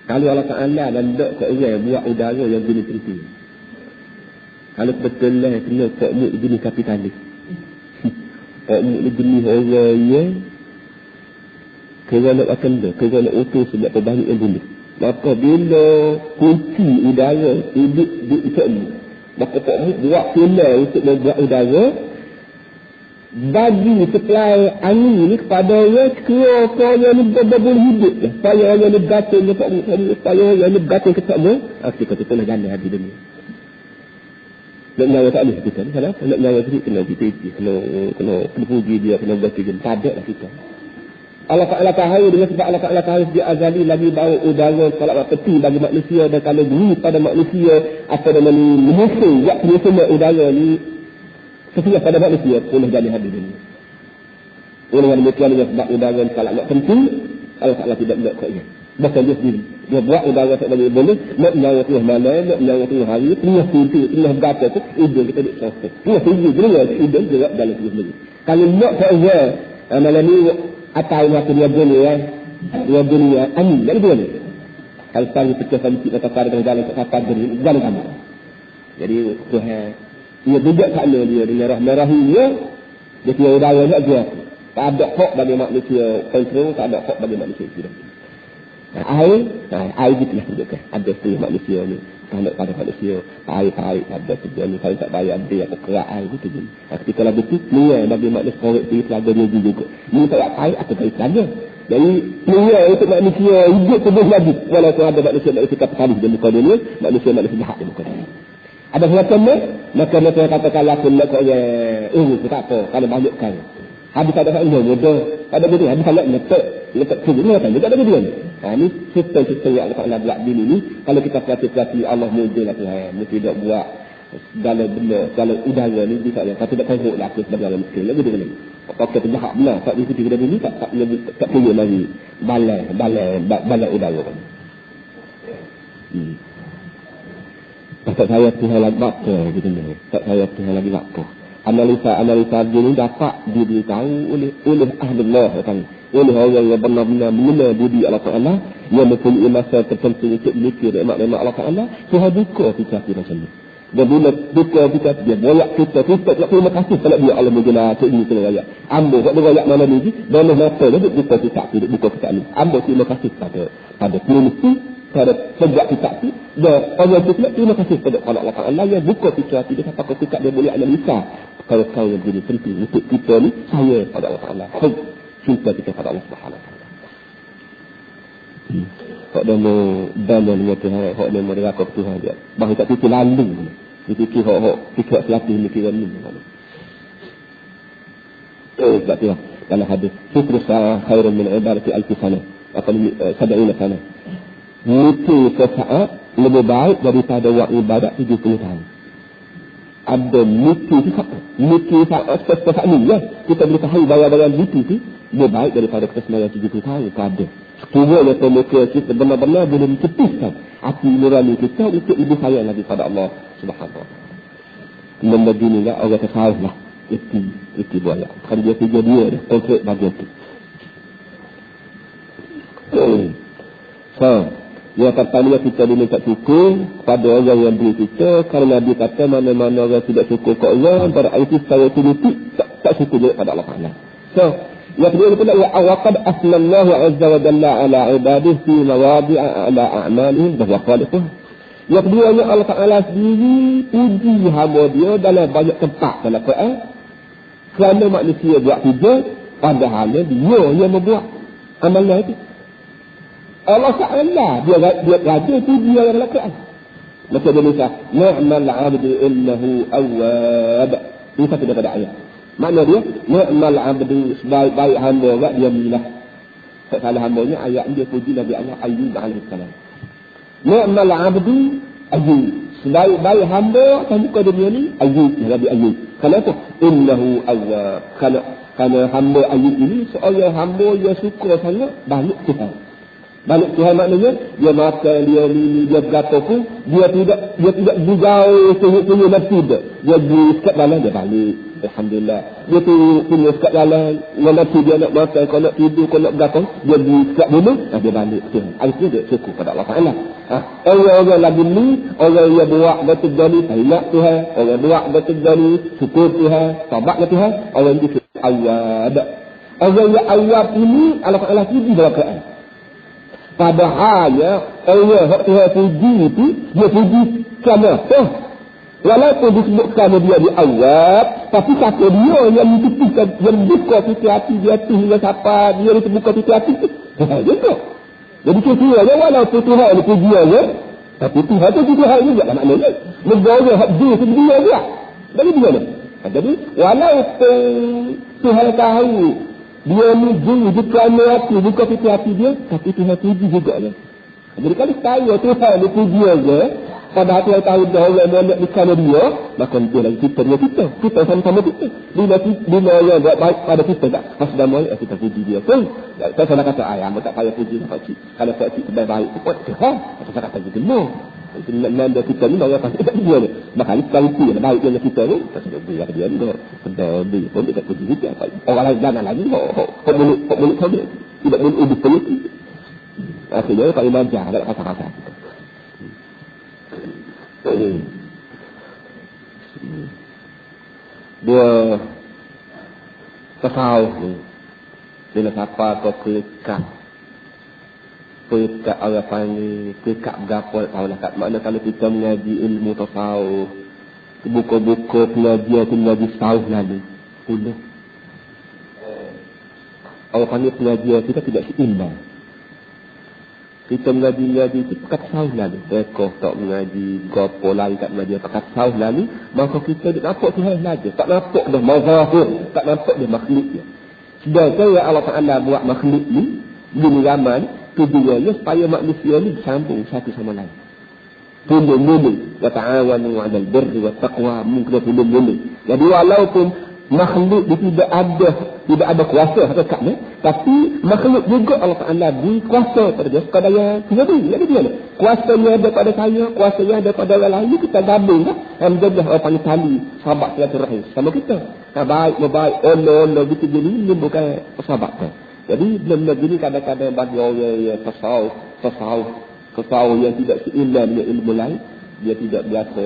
Kalau Allah Ta'ala dan dok kat orang buat udara yang jenis penting. Kalau betul lah kena kok muk jenis kapitalis. Kok muk jenis orang yang kena nak akan dah, kena nak utuh sebab terbanyak yang boleh. Maka bila kunci udara hidup di sana, maka kok muk buat kena untuk membuat udara bagi supply angin ni kepada orang sekiranya yang ni boleh hidup lah. Supaya orang ni bergantung ke tak boleh, supaya orang ni bergantung ke tak boleh. Akhirnya kata tu nak ganda hati dunia. Nak nyawa tak boleh kita ni. Kenapa? Nak nyawa tu kena dipiti, kena puji dia, kena berhati dia. Tak ada lah kita. Allah Ta'ala tahu dengan sebab Allah Ta'ala tahu sejak azali lagi bahawa udara sangat penting bagi manusia. Dan kalau beri pada manusia apa nama ni musuh, buat penyusunan udara ni setiap pada manusia boleh jadi hadir dunia. Oleh yang demikian dengan sebab udara sangat amat penting, Allah Ta'ala tidak nak kaya. Bahkan dia sendiri. Dia buat udara tak boleh. Nak nyawa tengah malam, nak nyawa tengah hari, tengah pintu, tengah berkata tu, hidung kita duduk selesai. Tengah tinggi, hidung gerak dalam tubuh sendiri. Kalau nak kaya, malam ni, atai waktu dia dunia, angin, tak boleh. Kalau tadi pecah sedikit atau pada jalan ke kapal jalan kamu. Jadi, Tuhan, ia juga sana dia dengan rahmah-rahimnya, dia kira udara nak dia. Tak ada hak bagi manusia kontrol, tak ada hak bagi manusia tidak. Air gitu lah tunjukkan. Ada setengah manusia ni. Tanda pada manusia. Air ada sedia ni. Kalau tak bayar dia atau kerak air gitu je. Ketika lah betul, niat bagi manusia korek diri telaga dia juga. Ini tak ada air atau dari telaga. Jadi, niat untuk manusia hidup terus lagi. Walaupun ada manusia petani di muka dunia, manusia jahat di muka dunia. Ada semacam ni, maka mereka katakan lakon nak kau yang tak apa, kalau banyak kan. Habis tak ada hak dia mudah. Ada betul, habis tak letak sini kan. Dia tak ada betul. Ini sistem yang Allah buat dini ni, kalau kita perhati Allah mudahlah Tuhan. Mesti tidak buat segala benda, segala udara ni bisa dia. Tapi tak tengok lah aku sebagai orang miskin. Lagu dia ni. Pakai penjahat benar, tak diikuti kita dini tak punya lagi balai udara. Tak saya Tuhan lagi apa gitu ni. Tak saya Tuhan lagi apa. Analisa ini dapat diberitahu oleh ahlullah kan. Oleh orang yang benar-benar mengenal budi Allah Ta'ala yang mempunyai masa tertentu untuk mikir nikmat-nikmat Allah Ta'ala. Tuhan buka fikiran kita macam ni. Dan bila buka fikiran dia boyak kita nak terima kasih kalau dia Allah menjelah ini kena rakyat. Ambil kat rakyat mana ni dan mata dia buka fikiran ni. Ambil terima kasih pada penulis pada sejak kita tu dan orang itu terima kasih kepada Allah Ta'ala yang buka fikiran dia sampai ke fikiran dia boleh analisa kau yang jadi penting untuk kita ni saya pada Allah Ta'ala cinta kita pada Allah Subhanahu Wa Ta'ala. Kau dah mau banyak dengan Tuhan, kau dah mau dekat Tuhan dia bahawa tak fikir lalu fikir fikir selatih fikiran ni sebab tu dalam hadis fikir sa'ah khairun min ibadati alfi sanah atau 70 sanah. Mikir sesaat lebih baik daripada buat ibadat 70 tahun. Ada mikir saat ni ya. Kita boleh tahu bayar-bayar mikir tu lebih baik daripada kita semayang 70 tahun. Itu ada. Sekiranya pemikiran kita benar-benar boleh mencetuskan hati nurani kita untuk lebih sayang lagi pada Allah Subhanahu wa ta'ala. Benda gini lah, orang tersawah lah. Itu buaya. Kalau dia kerja dia, konkret bagi itu. So, yang pertama kita diminta syukur pada orang yang beri kita, kerana Nabi kata mana-mana orang tidak syukur ke Allah, pada ayat itu saya tulis tak syukur juga pada Allah Ta'ala. So, yang kedua pula, waqad aslallahu azza wa jalla ala ibadihi fi mawadi'a ala a'malihim bahwa khaliquh. Yang keduanya Allah Ta'ala sendiri puji hamba dia dalam banyak tempat dalam Quran. Kerana manusia buat kerja, padahal dia yang membuat amalan itu. Allah Ta'ala dia raja puji orang dalam Quran. Macam dia nulis, ni'mal 'abdu innahu awwab. Ini satu daripada ayat. Makna dia, ni'mal 'abdu, sebaik-baik hamba orang dia milah. Tak salah hambanya, ayat dia puji Nabi Allah Ayyub alaihi salam. Ni'mal 'abdu Ayyub. Sebaik-baik hamba akan buka dunia ni Ayyub, Nabi Ayyub. Kenapa? Innahu awwab. Kerana hamba Ayyub ini seorang hamba yang suka sangat balik Tuhan. Balik Tuhan maknanya dia makan, dia lili, dia berapa pun dia tidak berjauh tunggu nafsu dia. Dia dekat dalam dia balik. Alhamdulillah. Dia tu punya sekat jalan, nanti dia nak makan, kalau nak tidur, kalau nak berapa, dia di sekat dulu, dia balik tu. Akhirnya dia syukur pada Allah Ta'ala. Orang-orang lagi ni, orang yang buat betul jani, ingat Tuhan. Orang buat betul jani, syukur Tuhan, tabat ke Tuhan. Orang yang disebut awab. Orang yang awab ini, Allah Ta'ala puji dalam Quran. Padahal ya, orang yang Tuhan puji itu, dia puji kerana walaupun disebutkan dia di awal, tapi kata dia yang mencukupikan, yang buka piti hati dia tu hingga siapa dia itu buka piti hati tu. Gitu. Jadi kira-kira walaupun Tuhan itu puji dia, tapi Tuhan itu Tuhan juga tak maknanya. Negara hak dia itu dia juga. Jadi dia ni. Jadi walaupun Tuhan tahu dia ni jin bukan hati, buka piti hati dia, tapi Tuhan puji juga dia. Jadi kalau tahu Tuhan itu puji dia, padahal Tuhan tahu dah orang molek bukan dia, maka dia lagi kita sama-sama kita. Bila orang buat baik pada kita tak, pas dah molek kita puji dia pun. Saya salah kata ayam tak payah puji pak cik. Kalau pak cik baik buat Tuhan, saya kata gitu no. Itu nanda kita ni orang pasti tak dia ni. Maka kita itu yang baik dengan kita ni, tak sudah biar dia ni dah. Peduli pun tak puji kita. Orang lain jangan lagi mulut kau dia. Tidak boleh ubah pelik. Akhirnya Pak Imam Jah ada kata-kata. Dia tasawuf ni bila siapa kau pekat orang panggil pekat berapa tahu lah kat makna kalau kita mengaji ilmu tasawuf buka-buka pengajian tu mengaji tasawuf lalu boleh orang panggil pengajian kita tidak seimbang. Kita mengaji itu pekat tasawuf lalu. Rekoh tak mengaji, gopo lain tak mengaji pekat tasawuf lalu, maka kita tak nampak Tuhan saja. Tak nampak dah mazahir, tak nampak dah makhluk dia. Sedangkan yang Allah Ta'ala buat makhluk ni, dunia zaman, tujuannya supaya manusia ni bersambung satu sama lain. Tolong-menolong. Wa ta'awanu 'alal birri wat taqwa, mungkin tolong-menolong. Jadi walaupun makhluk dia tidak ada kuasa hakikatnya, tapi makhluk juga Allah Ta'ala beri kuasa pada dia sekadar yang dia kuasanya ada pada saya, kuasanya ada pada orang lain, kita gabung kan menjaga orang panggil tali sahabat silaturahim sama kita. Baik Allah gitu gini ini bukan sahabat kan. Jadi benda gini kadang-kadang bagi orang yang tasawuf yang tidak seimbang dengan ilmu lain, dia tidak biasa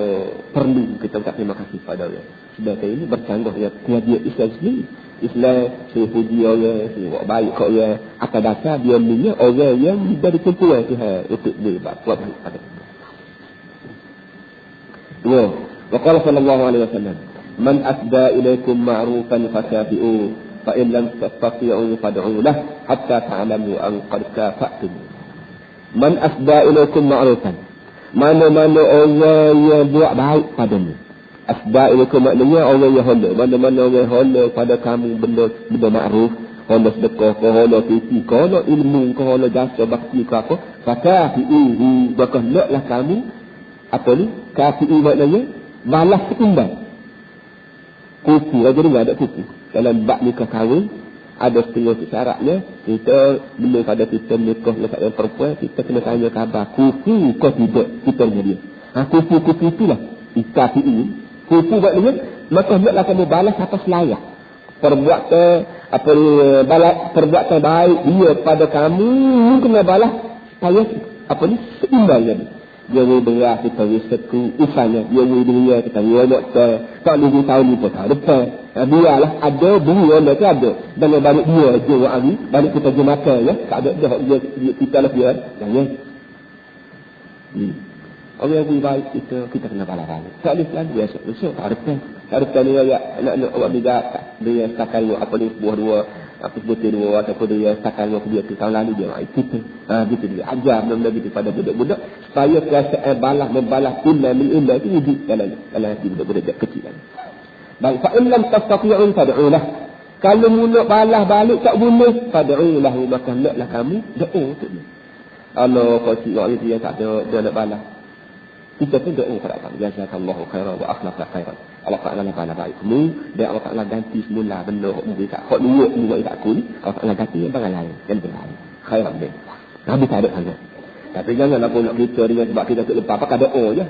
perlu kita ucap terima kasih pada dia. Sedangkan ini bercanggah dengan pengajian Islam sendiri. Islam saya puji orang, saya buat baik kat orang. Atas dasar dia punya orang yang dari kumpulan Tuhan untuk dia buat baik pada kita. Dua. Wa qala sallallahu alaihi wasallam, man asda ilaikum ma'rufan fakafi'u fa in lam tastati'u fad'u lah hatta ta'lamu an qad kafa'tum. Man asda ilaikum ma'rufan, mana-mana orang yang buat baik padamu. Asda' itu maknanya orang yang honda. Mana-mana orang yang honda pada kamu benda makruf, honda sedekah, honda titi, honda ilmu, honda jasa bakti ke apa, fakafi'uhu, maka hendaklah kamu apa ni? Kafi'u maknanya balas seimbang. Kuku, aja ni ada kuku. Dalam bab nikah kahwin, ada setengah syaratnya, kita bila pada kita menikah dengan perempuan, kita kena tanya khabar kufu kau tidak, kita dengan dia. Kufu itulah ikati ini. Kufu maknanya, maka hendaklah kamu balas atas layak. Perbuatan baik dia pada kamu, kena balas supaya seimbang jadi. Dia berah kita seku usahanya, dia dunia kita nak tak lebih tahun ni pun tak depan. Biarlah ada dunia nak ada. Dan balik dia je hari, balik kita je makan ya, tak ada dia kita lah dia. Jangan. Orang yang baik kita kena balas balik. Tak boleh selalu biasa tak depan. Tak depan ni nak awak dia setakat apa ni dua apa sebutir dua ataupun dia setakat dia tahun lalu dia kita gitu dia ajar benda-benda gitu pada budak-budak supaya perasaan membalas ilmu itu hidup dalam hati budak-budak kecil kan. Baik, fa in lam tastati'u fad'ulah. Kalau mula balas balik tak boleh, fad'ulah, maka hendaklah kamu doa untuk dia. Allah kau orang dia tak ada dia nak balas. Kita pun doa kepada Allah, jazakallahu khairan wa akhlaqa khairan. Allah Ta'ala balas baikmu dan Allah Ta'ala ganti semula benda hak bagi tak hak dua tak aku ni, Allah Ta'ala ganti yang barang lain yang berlain. Khairan dia. Nabi tak ada hanya. Tapi janganlah pun nak kita dengan sebab kita tak lepas pakai doa je.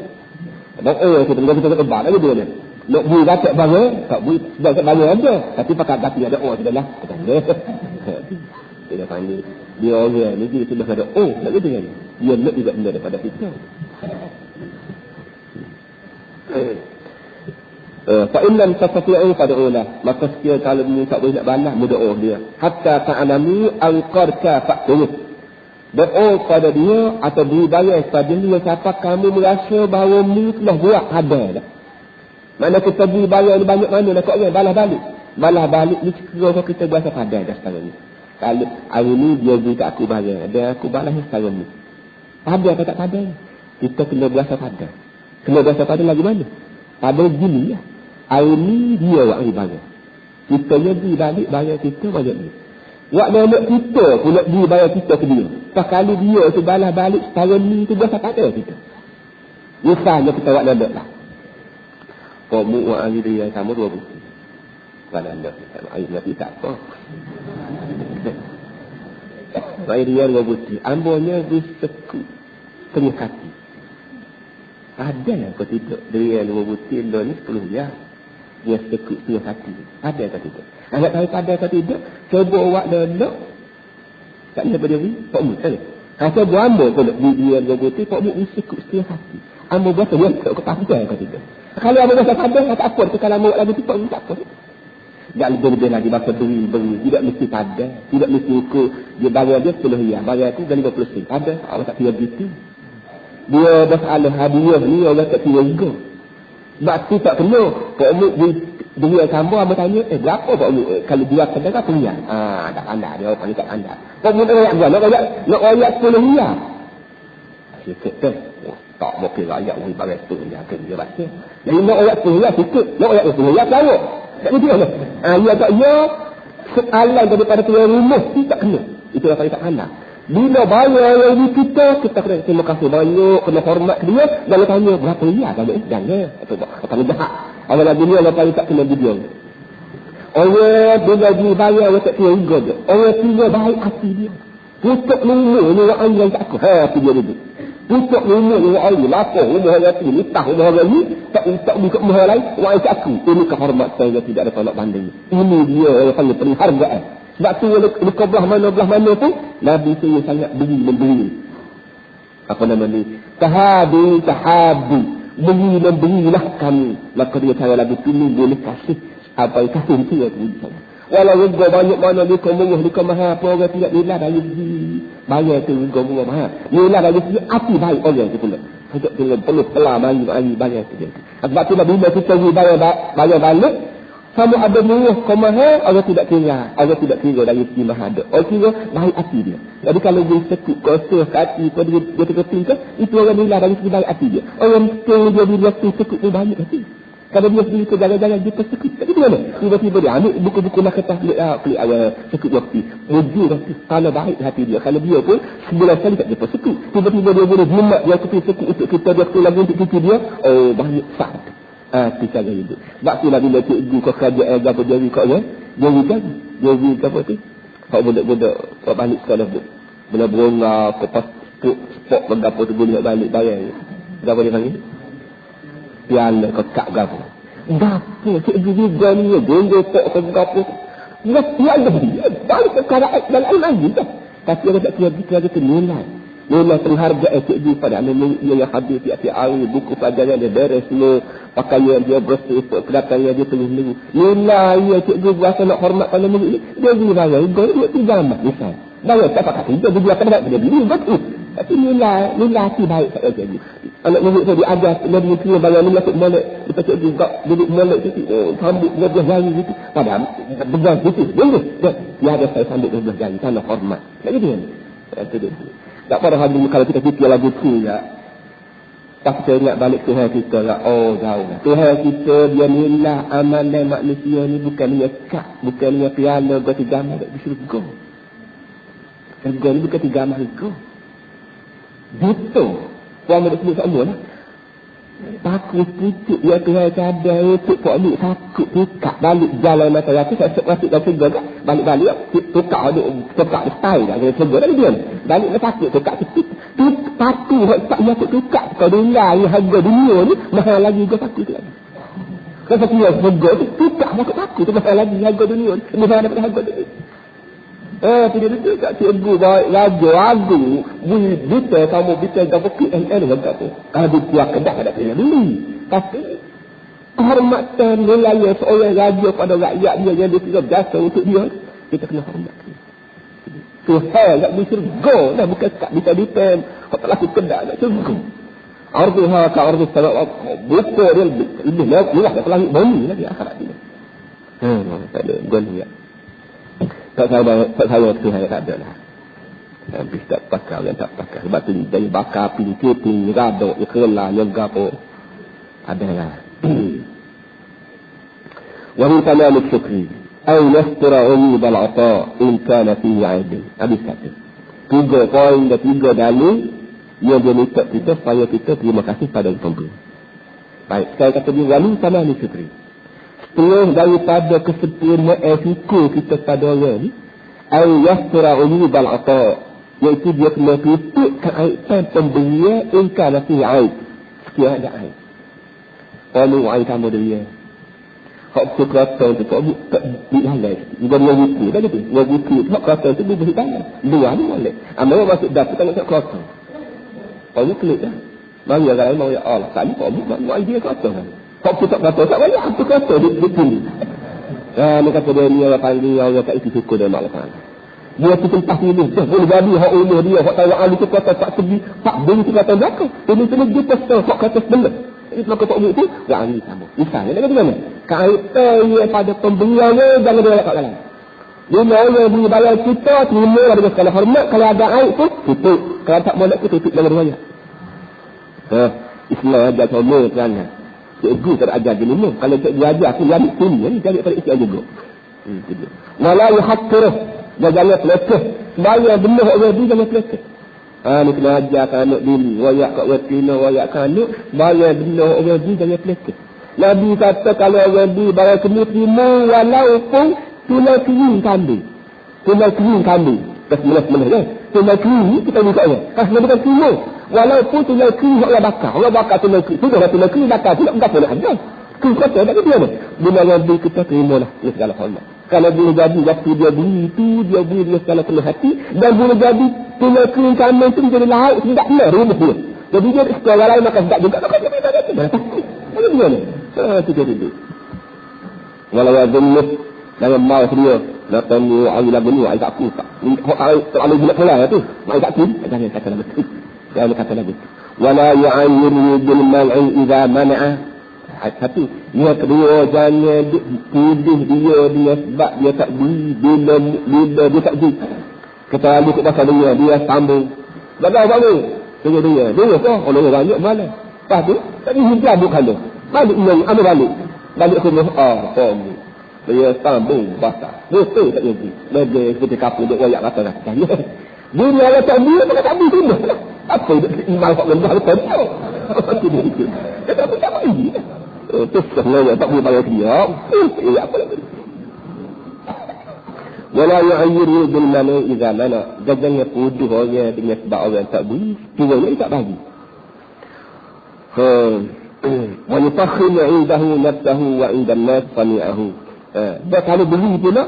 Doa kita dengan kita tak lepas lagi dia ni. Nak bui baca barang, tak bui sebab barang aja. Tapi pakai ganti ada doa sudahlah. Dia panggil dia orang ni dia sudah ada tak gitu kan. Dia nak juga benda daripada kita. Fa in lam tastati'u fad'ulah, maka sekiranya kalau ni tak boleh nak balas berdoa dia hatta ta'lamu al-qad kafa'tuh. Doa pada dia atau beri bayar pada dia siapa kamu merasa bahawa ni telah buat ada dah. Mana kita beri bayar ni banyak mana nak kau balas balik ni sekiranya kita berasa pada dah sekarang ni. Kalau hari ni dia beri kat aku bayar dan aku balas sekarang ni. Pada atau tak pada? Kita kena berasa pada. Kena berasa pada lagi mana? Pada gini lah. Hari ni dia buat bayar. Kita beri balik bayar kita banyak ni. Wak nenek kita pun nak beri bayar kita ke dia. Pas kali dia tu balas balik setahun ni tu berasa pada kita. Misalnya kita wak nenek lah. Kamu wak hari dia sama 2 bulan. Kalau nenek air nanti tak apa. Air dia 2 bulan. Ambonya bersekut tengah kaki. Ada apa tidak? Dia 2 bulan dah ni 10 ya. Dia sekut tengah hati. Ada atau tidak? Nak tahu pada atau tidak? Cuba awak duduk. Tak ada pada diri. Pak Mu. Kalau buat ambil pun dia 2 bulan. Pak Mu sekut tengah hati. Ambil buat dia ke pandai atau tidak? Kalau ambil buat pandai, tak apa. Kalau ambil lagu tu Pak Mu tak apa. Tak lebih-lebih lagi bahasa beri. Tidak mesti pandai. Tidak mesti ukur. Dia bayar dia 10 ya. Bayar tu dah 50 sen. Ada. Allah tak kira begitu. Dia masalah hadiah ni Allah tak kira juga. Sebab tu tak kena. Pak Umuk dia sambung apa tanya, berapa Pak Umuk? Kalau dia kena kan pilihan. Tak pandai dia orang panggil tak pandai. Pak Umuk nak rakyat nak rakyat 10 riyal. Sikit tu. Tak mau kira rakyat orang bagi 10 riyal ke dia baca. Jadi nak rakyat 10 riyal sikit. Nak rakyat 10 riyal tahu. Tak betul kan? Ya tak ya. Soalan daripada tuan rumah tu tak kena. Itu yang tak pandai. Bila bayar yang kita kena terima kasih banyak, kena hormat ke dia, jangan tanya berapa riyal tak boleh. Jangan. Atau jahat. Awal lagi ni Allah tak kena video. Orang bila dibayar orang tak kira juga dia. Orang kira baik hati dia. Tutup lumur ni orang yang tak aku. Hati dia duduk. Tutup lumur ni orang ni. Lapor rumah orang ni. Nitah rumah orang ni. Tak buka rumah lain. Orang yang tak aku. Ini kehormatan yang tidak ada tolak banding. Ini dia yang panggil penghargaan. Sebab tu dekat belah mana pun Nabi saya sangat memberi. Apa nama ni? Tahabi. Berilah kami. Maka dia cara lagu tu ni boleh kasih. Apa yang kasih itu ya tu. Walau juga banyak mana dia kemuruh dia kemahal. Apa orang tidak nilai dari segi bayar tu juga murah mahal. Nilai dari segi hati baik orang tu pula. Kita perlu pelah bayar tu dia. Sebab tu bila kita bayar balik. Sama ada murah ke mahal, orang tidak kira. Orang tidak kira dari segi mahal ada. Orang kira baik hati dia. Jadi kalau dia sekut, kosa, hati, dia terketing ke, itu orang nilai dari segi baik hati dia. Orang dia bila sekut ni banyak hati. Kalau dia sendiri ke jalan-jalan, dia tersekut. Tapi dia mana? Tiba-tiba dia ambil buku-buku nakatah, pelik awal sekut waktu. Mujur waktu. Kalau baik hati dia. Kalau dia pun, sebulan sekali tak dapat sekut. Tiba-tiba dia boleh jemak dia sekut untuk kita, dia lagi untuk kita dia. Oh, banyak sah. Kita hidup. Sebab itulah bila cikgu kau kerajaan apa jadi kau ya, dia jadi. Jadi apa tu? Kau budak-budak kau balik sekolah tu. Bila beronga, kau pas spok berapa tu boleh balik bayar. Berapa dia panggil? Piala kau kak berapa? Berapa? Cikgu juga ni, dia pok kau berapa? Piala dia, balik ke karak dalam lagi dah. Tapi ada tak kira-kira tu nilai. Nilai penghargaan cikgu pada anak yang hadir tiap-tiap hari, buku pelajaran dia beres semua, pakaian dia bersih, kedatangan dia telur-telur. Nilai ya cikgu berasa nak hormat pada murid ni, dia beri bayar, dia tiga misal. Bayar tak pakai dia akan dapat dia beli, betul. Tapi nilai tu baik kat cikgu. Anak murid tu diajar, dia kena bayar nilai tu molek, lepas cikgu juga duduk molek tu, sambut 12 jari gitu. Padahal, begang gitu, dia ada saya sambut 12 jari, tanah hormat. Tak gitu kan? Itu dia. Tak pada hari ni kalau kita fikir lagu tu ya. Tak kita ingat balik Tuhan kita ya. Oh jauh lah. Tuhan kita dia nilai amalan manusia ni bukan dia kak. Bukan dia piala berarti gambar di syurga. Syurga ni bukan tiga amal syurga. Betul. Puan boleh sebut semua lah. Takut pucuk ya Tuhan cadar untuk Pak Lik takut tukar balik jalan mata rata saya masuk dalam syurga kan balik-balik tukar di style dah kena syurga dah dia balik dia takut tukar tu takut tak masuk tukar kau dengar yang harga dunia ni mahal lagi kau takut tu lagi kau takut yang syurga tu tukar masuk takut tu mahal lagi harga dunia ni mahal daripada harga dunia tidak betul kat cikgu baik raja agung kita kamu kita gambar KNN kata tu kalau dia kedak ada kena beli tapi kehormatan nilai seorang raja pada rakyat dia yang dia tidak jasa untuk dia kita kena hormat Tuhan tak boleh syurga dah bukan tak bisa dipem kau tak laku kedak nak syurga arduha ka ardu salat buka dia lebih luas daripada langit bumi lagi akhirat dia tak ada guna tak saya Tuhan tak ada lah. Habis tak pakai yang tak pakai. Sebab tu dari bakar api, keping, radok, kerela, yoga pun ada lah. Wahai tamam syukri. Ay yastura umi bal'ata in kana fihi aibin. Habis kata. 3 poin dan 3 dalil yang dia minta kita supaya kita terima kasih pada pemberi. Baik, sekali kata dia wahai tamam syukri. Setengah daripada kesempurnaan syukur kita pada orang ni ayastura ulubal ata iaitu dia kena tutup keaiban pemberian ingkar nasi aib sekian ada aib kalau aib kamu dia hak kekuatan tu tak dihalai dia buku dah gitu dia buku hak kekuatan tu dia beri tangan luar ni boleh amal masuk dapur tengok kekuatan kalau klik dah mari orang mau ya Allah tadi kau mau dia kekuatan kau tak kata tak banyak apa kata di sini. Ni kata dia orang panggil orang tak isi syukur dia mak lepas. Dia tu tempat ini dah boleh jadi hak umur dia hak tawak ali tu kata tak segi tak beri tu kata belaka. Ini dia pasal hak kata sebelah. Itu maka tak tu ya ali sama. Misalnya dia kata mana? Kaitan pada pemberian dia jangan dia kat dalam. Dia orang beri bayar kita terima dengan segala hormat kalau ada aib tu tutup. Kalau tak molek tu tutup dengan riwayat. Islam ajar semua kerana cikgu tak ajar dia minum. Kalau cikgu ajar, aku ambil sini. Ni cari pada istri juga. Walau yuhakkirah. Dia jangan pelekeh. Bayar benar orang dia jangan pelekeh. Ni kena ajarkan anak diri. Wayak kat watina, wayak kat anak. Bayar benar orang dia jangan pelekeh. Nabi kata kalau orang dia bayar kena terima walaupun tulai kering kambing. Tulai kering kambing. Kesemelah-semelah kan. Tulai kering ni kita buka kan. Nabi kata terima. Walaupun tulai kering Allah bakar. Allah bakar tulai kering. Sudah lah tulai kering bakar. Tidak berapa nak ada. Kering kata tak dia ni. Bila Nabi kita terimalah. Dia segala hormat. Kalau boleh jadi waktu dia beri itu. Dia beri dia segala penuh hati. Dan boleh jadi tulai kering kambing itu menjadi lauk. Tidak benar rumah dia. Jadi dia sekolah lain makan tak juga. Maka dia beri tak ada. Mana dia ni? Itu dia duduk. Walau azumnuh. Jangan mau dia. Datang ni ayu lagu ni. Ayu tak aku. Terlalu bulat pelan tu. Ayu tak aku. Jangan kata lagu tu. Jangan kata lagu tu. Wala yu'ayyirni bil mal'i idha mana'a. Satu. Yang kedua. Jangan tuduh dia sebab dia tak beri. Bila dia tak beri. Kita lalu ke pasal dia sambung. Bagaimana? Dia. Dia kah? Orang banyak malah. Lepas tu. Tak dihimplah bukan dia. Balik ni. Ambil balik. Balik ke rumah. Dia sambung basah. Betul tak jadi. Dia seperti kapal dia royak kata lah. Dia ni orang tak beri. Dia tak beri tu. Apa imal kok lembah lepas tu. Dia tak beri tak beri. Terus sebenarnya tak boleh bayar dia. Apa lagi. Wala yu'ayyiru bil mana idza mana. Jangan tuduh orang dengan sebab orang tak beri, dia tak bagi. Wa yufakhiru 'indahu nafsahu wa 'inda an-nas sami'ahu. Dia kalau beri pula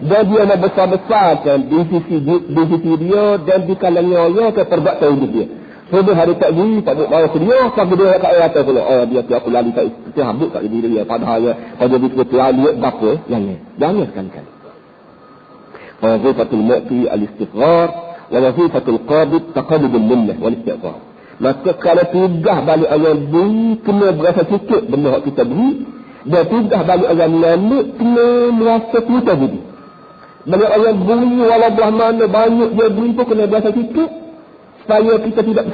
dan dia nak besar-besarkan di sisi dia dan di kalangan orang ke perbuatan hidup dia. Sebab hari tak beri, tak buat bawa sedia, sampai dia kat atas pula. Dia aku lalu tak habis kat diri dia. Padahal pada dia ketua dia berapa? Jangan sekali-kali. Wazifatul mu'ti al-istighfar wa wazifatul qabid taqallubul minnah wal istighfar. Maka kalau tugas balik orang beri, kena berasa cukup benda yang kita beri. Dan tugas balik orang mengambil, kena merasa kita beri. Balik orang beri, walaupun mana banyak dia beri pun kena berasa cukup. Supaya kita tidak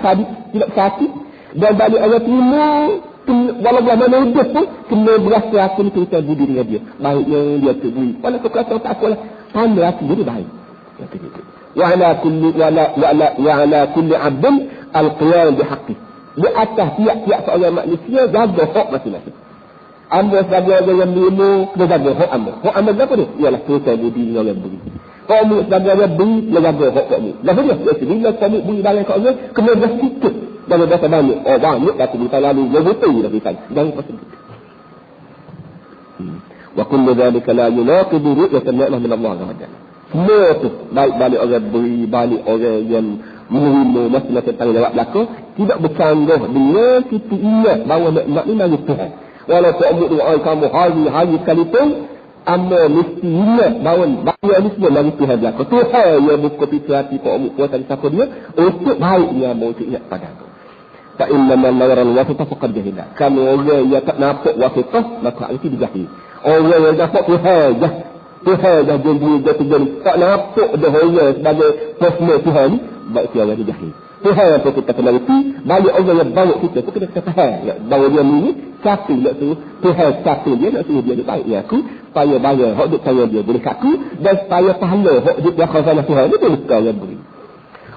sakit. Dan balik orang terima, walaupun mana hidup pun, kena berasa aku kita beri dengan dia. Baiknya dia beri. Walaupun kata tak apalah, tanda hati dia baik. Wa'ala kulli abdin al-qiyam bihaqqi. Di atas tiap-tiap seorang manusia jaga hak masing-masing. Amba sebagai orang yang berilmu, kena jaga hak amba. Hak amba apa dia? Ialah kita budi dengan orang beri. Kamu sebagai orang beri, kena jaga hak kamu. Dah dia? Bila kamu beri barang kat orang, kena bersikap. Jangan berasa banyak. Banyak dah kita lalu. Dia betul dah kita. Jangan pasal itu. Wa kullu dhalika la yunaqidu ru'yatan ni'mah min Allah Azza semua tu, baik balik orang beri, balik orang yang menerima masalah tentang jawab belakang, tidak bercanggah dengan kita ingat bahawa nikmat ni dari Tuhan. Walaupun ambil doa kamu hari-hari sekalipun, anda mesti ingat bahawa bahaya ni semua dari Tuhan belakang. Tuhan yang buka pintu hati kau ambil kuasa di siapa dia, untuk baiknya mau ingat pada aku. Fa'inna man lawaran wasitah faqad jahilah. Kamu orang yang tak nampak wasitah, maka itu dijahil. Orang yang nampak Tuhan Tuhan dah janji dia terjadi. Tak nampak dah orang sebagai personal Tuhan ni. Baik dia orang jahil. Tuhan yang kita kena reti. Balik orang yang bawa kita tu kena kata faham. Bahawa dia ni siapa nak suruh. Tuhan siapa dia nak suruh dia baik dengan aku. Supaya bayar hak duk saya dia boleh kat aku. Dan supaya pahala hak duk dia khazanah Tuhan ni boleh kau yang beri.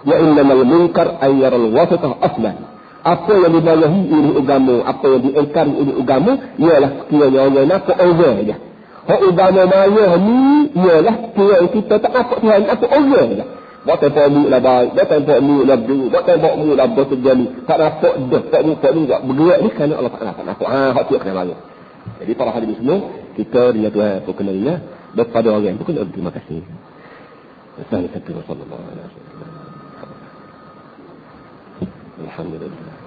Wa innamal munkar ayyaral wasitah aslan. Apa yang dimarahi oleh agama, apa yang diingkari oleh agama, ialah sekiranya orang nampak orang je. Hak agama maya ni ialah kira kita tak nampak Tuhan, nampak orang je. Buat tempat mu lah baik, buat tempat mu lah dulu, buat tempat mu lah bersejani. Tak nampak dah, tak nampak ni, tak bergerak ni kerana Allah tak nampak. Hak tu kena marah. Jadi para hadirin semua, kita dengan Tuhan pun kena ingat, daripada orang itu kena terima kasih. Assalamualaikum warahmatullahi wabarakatuh. Alhamdulillah.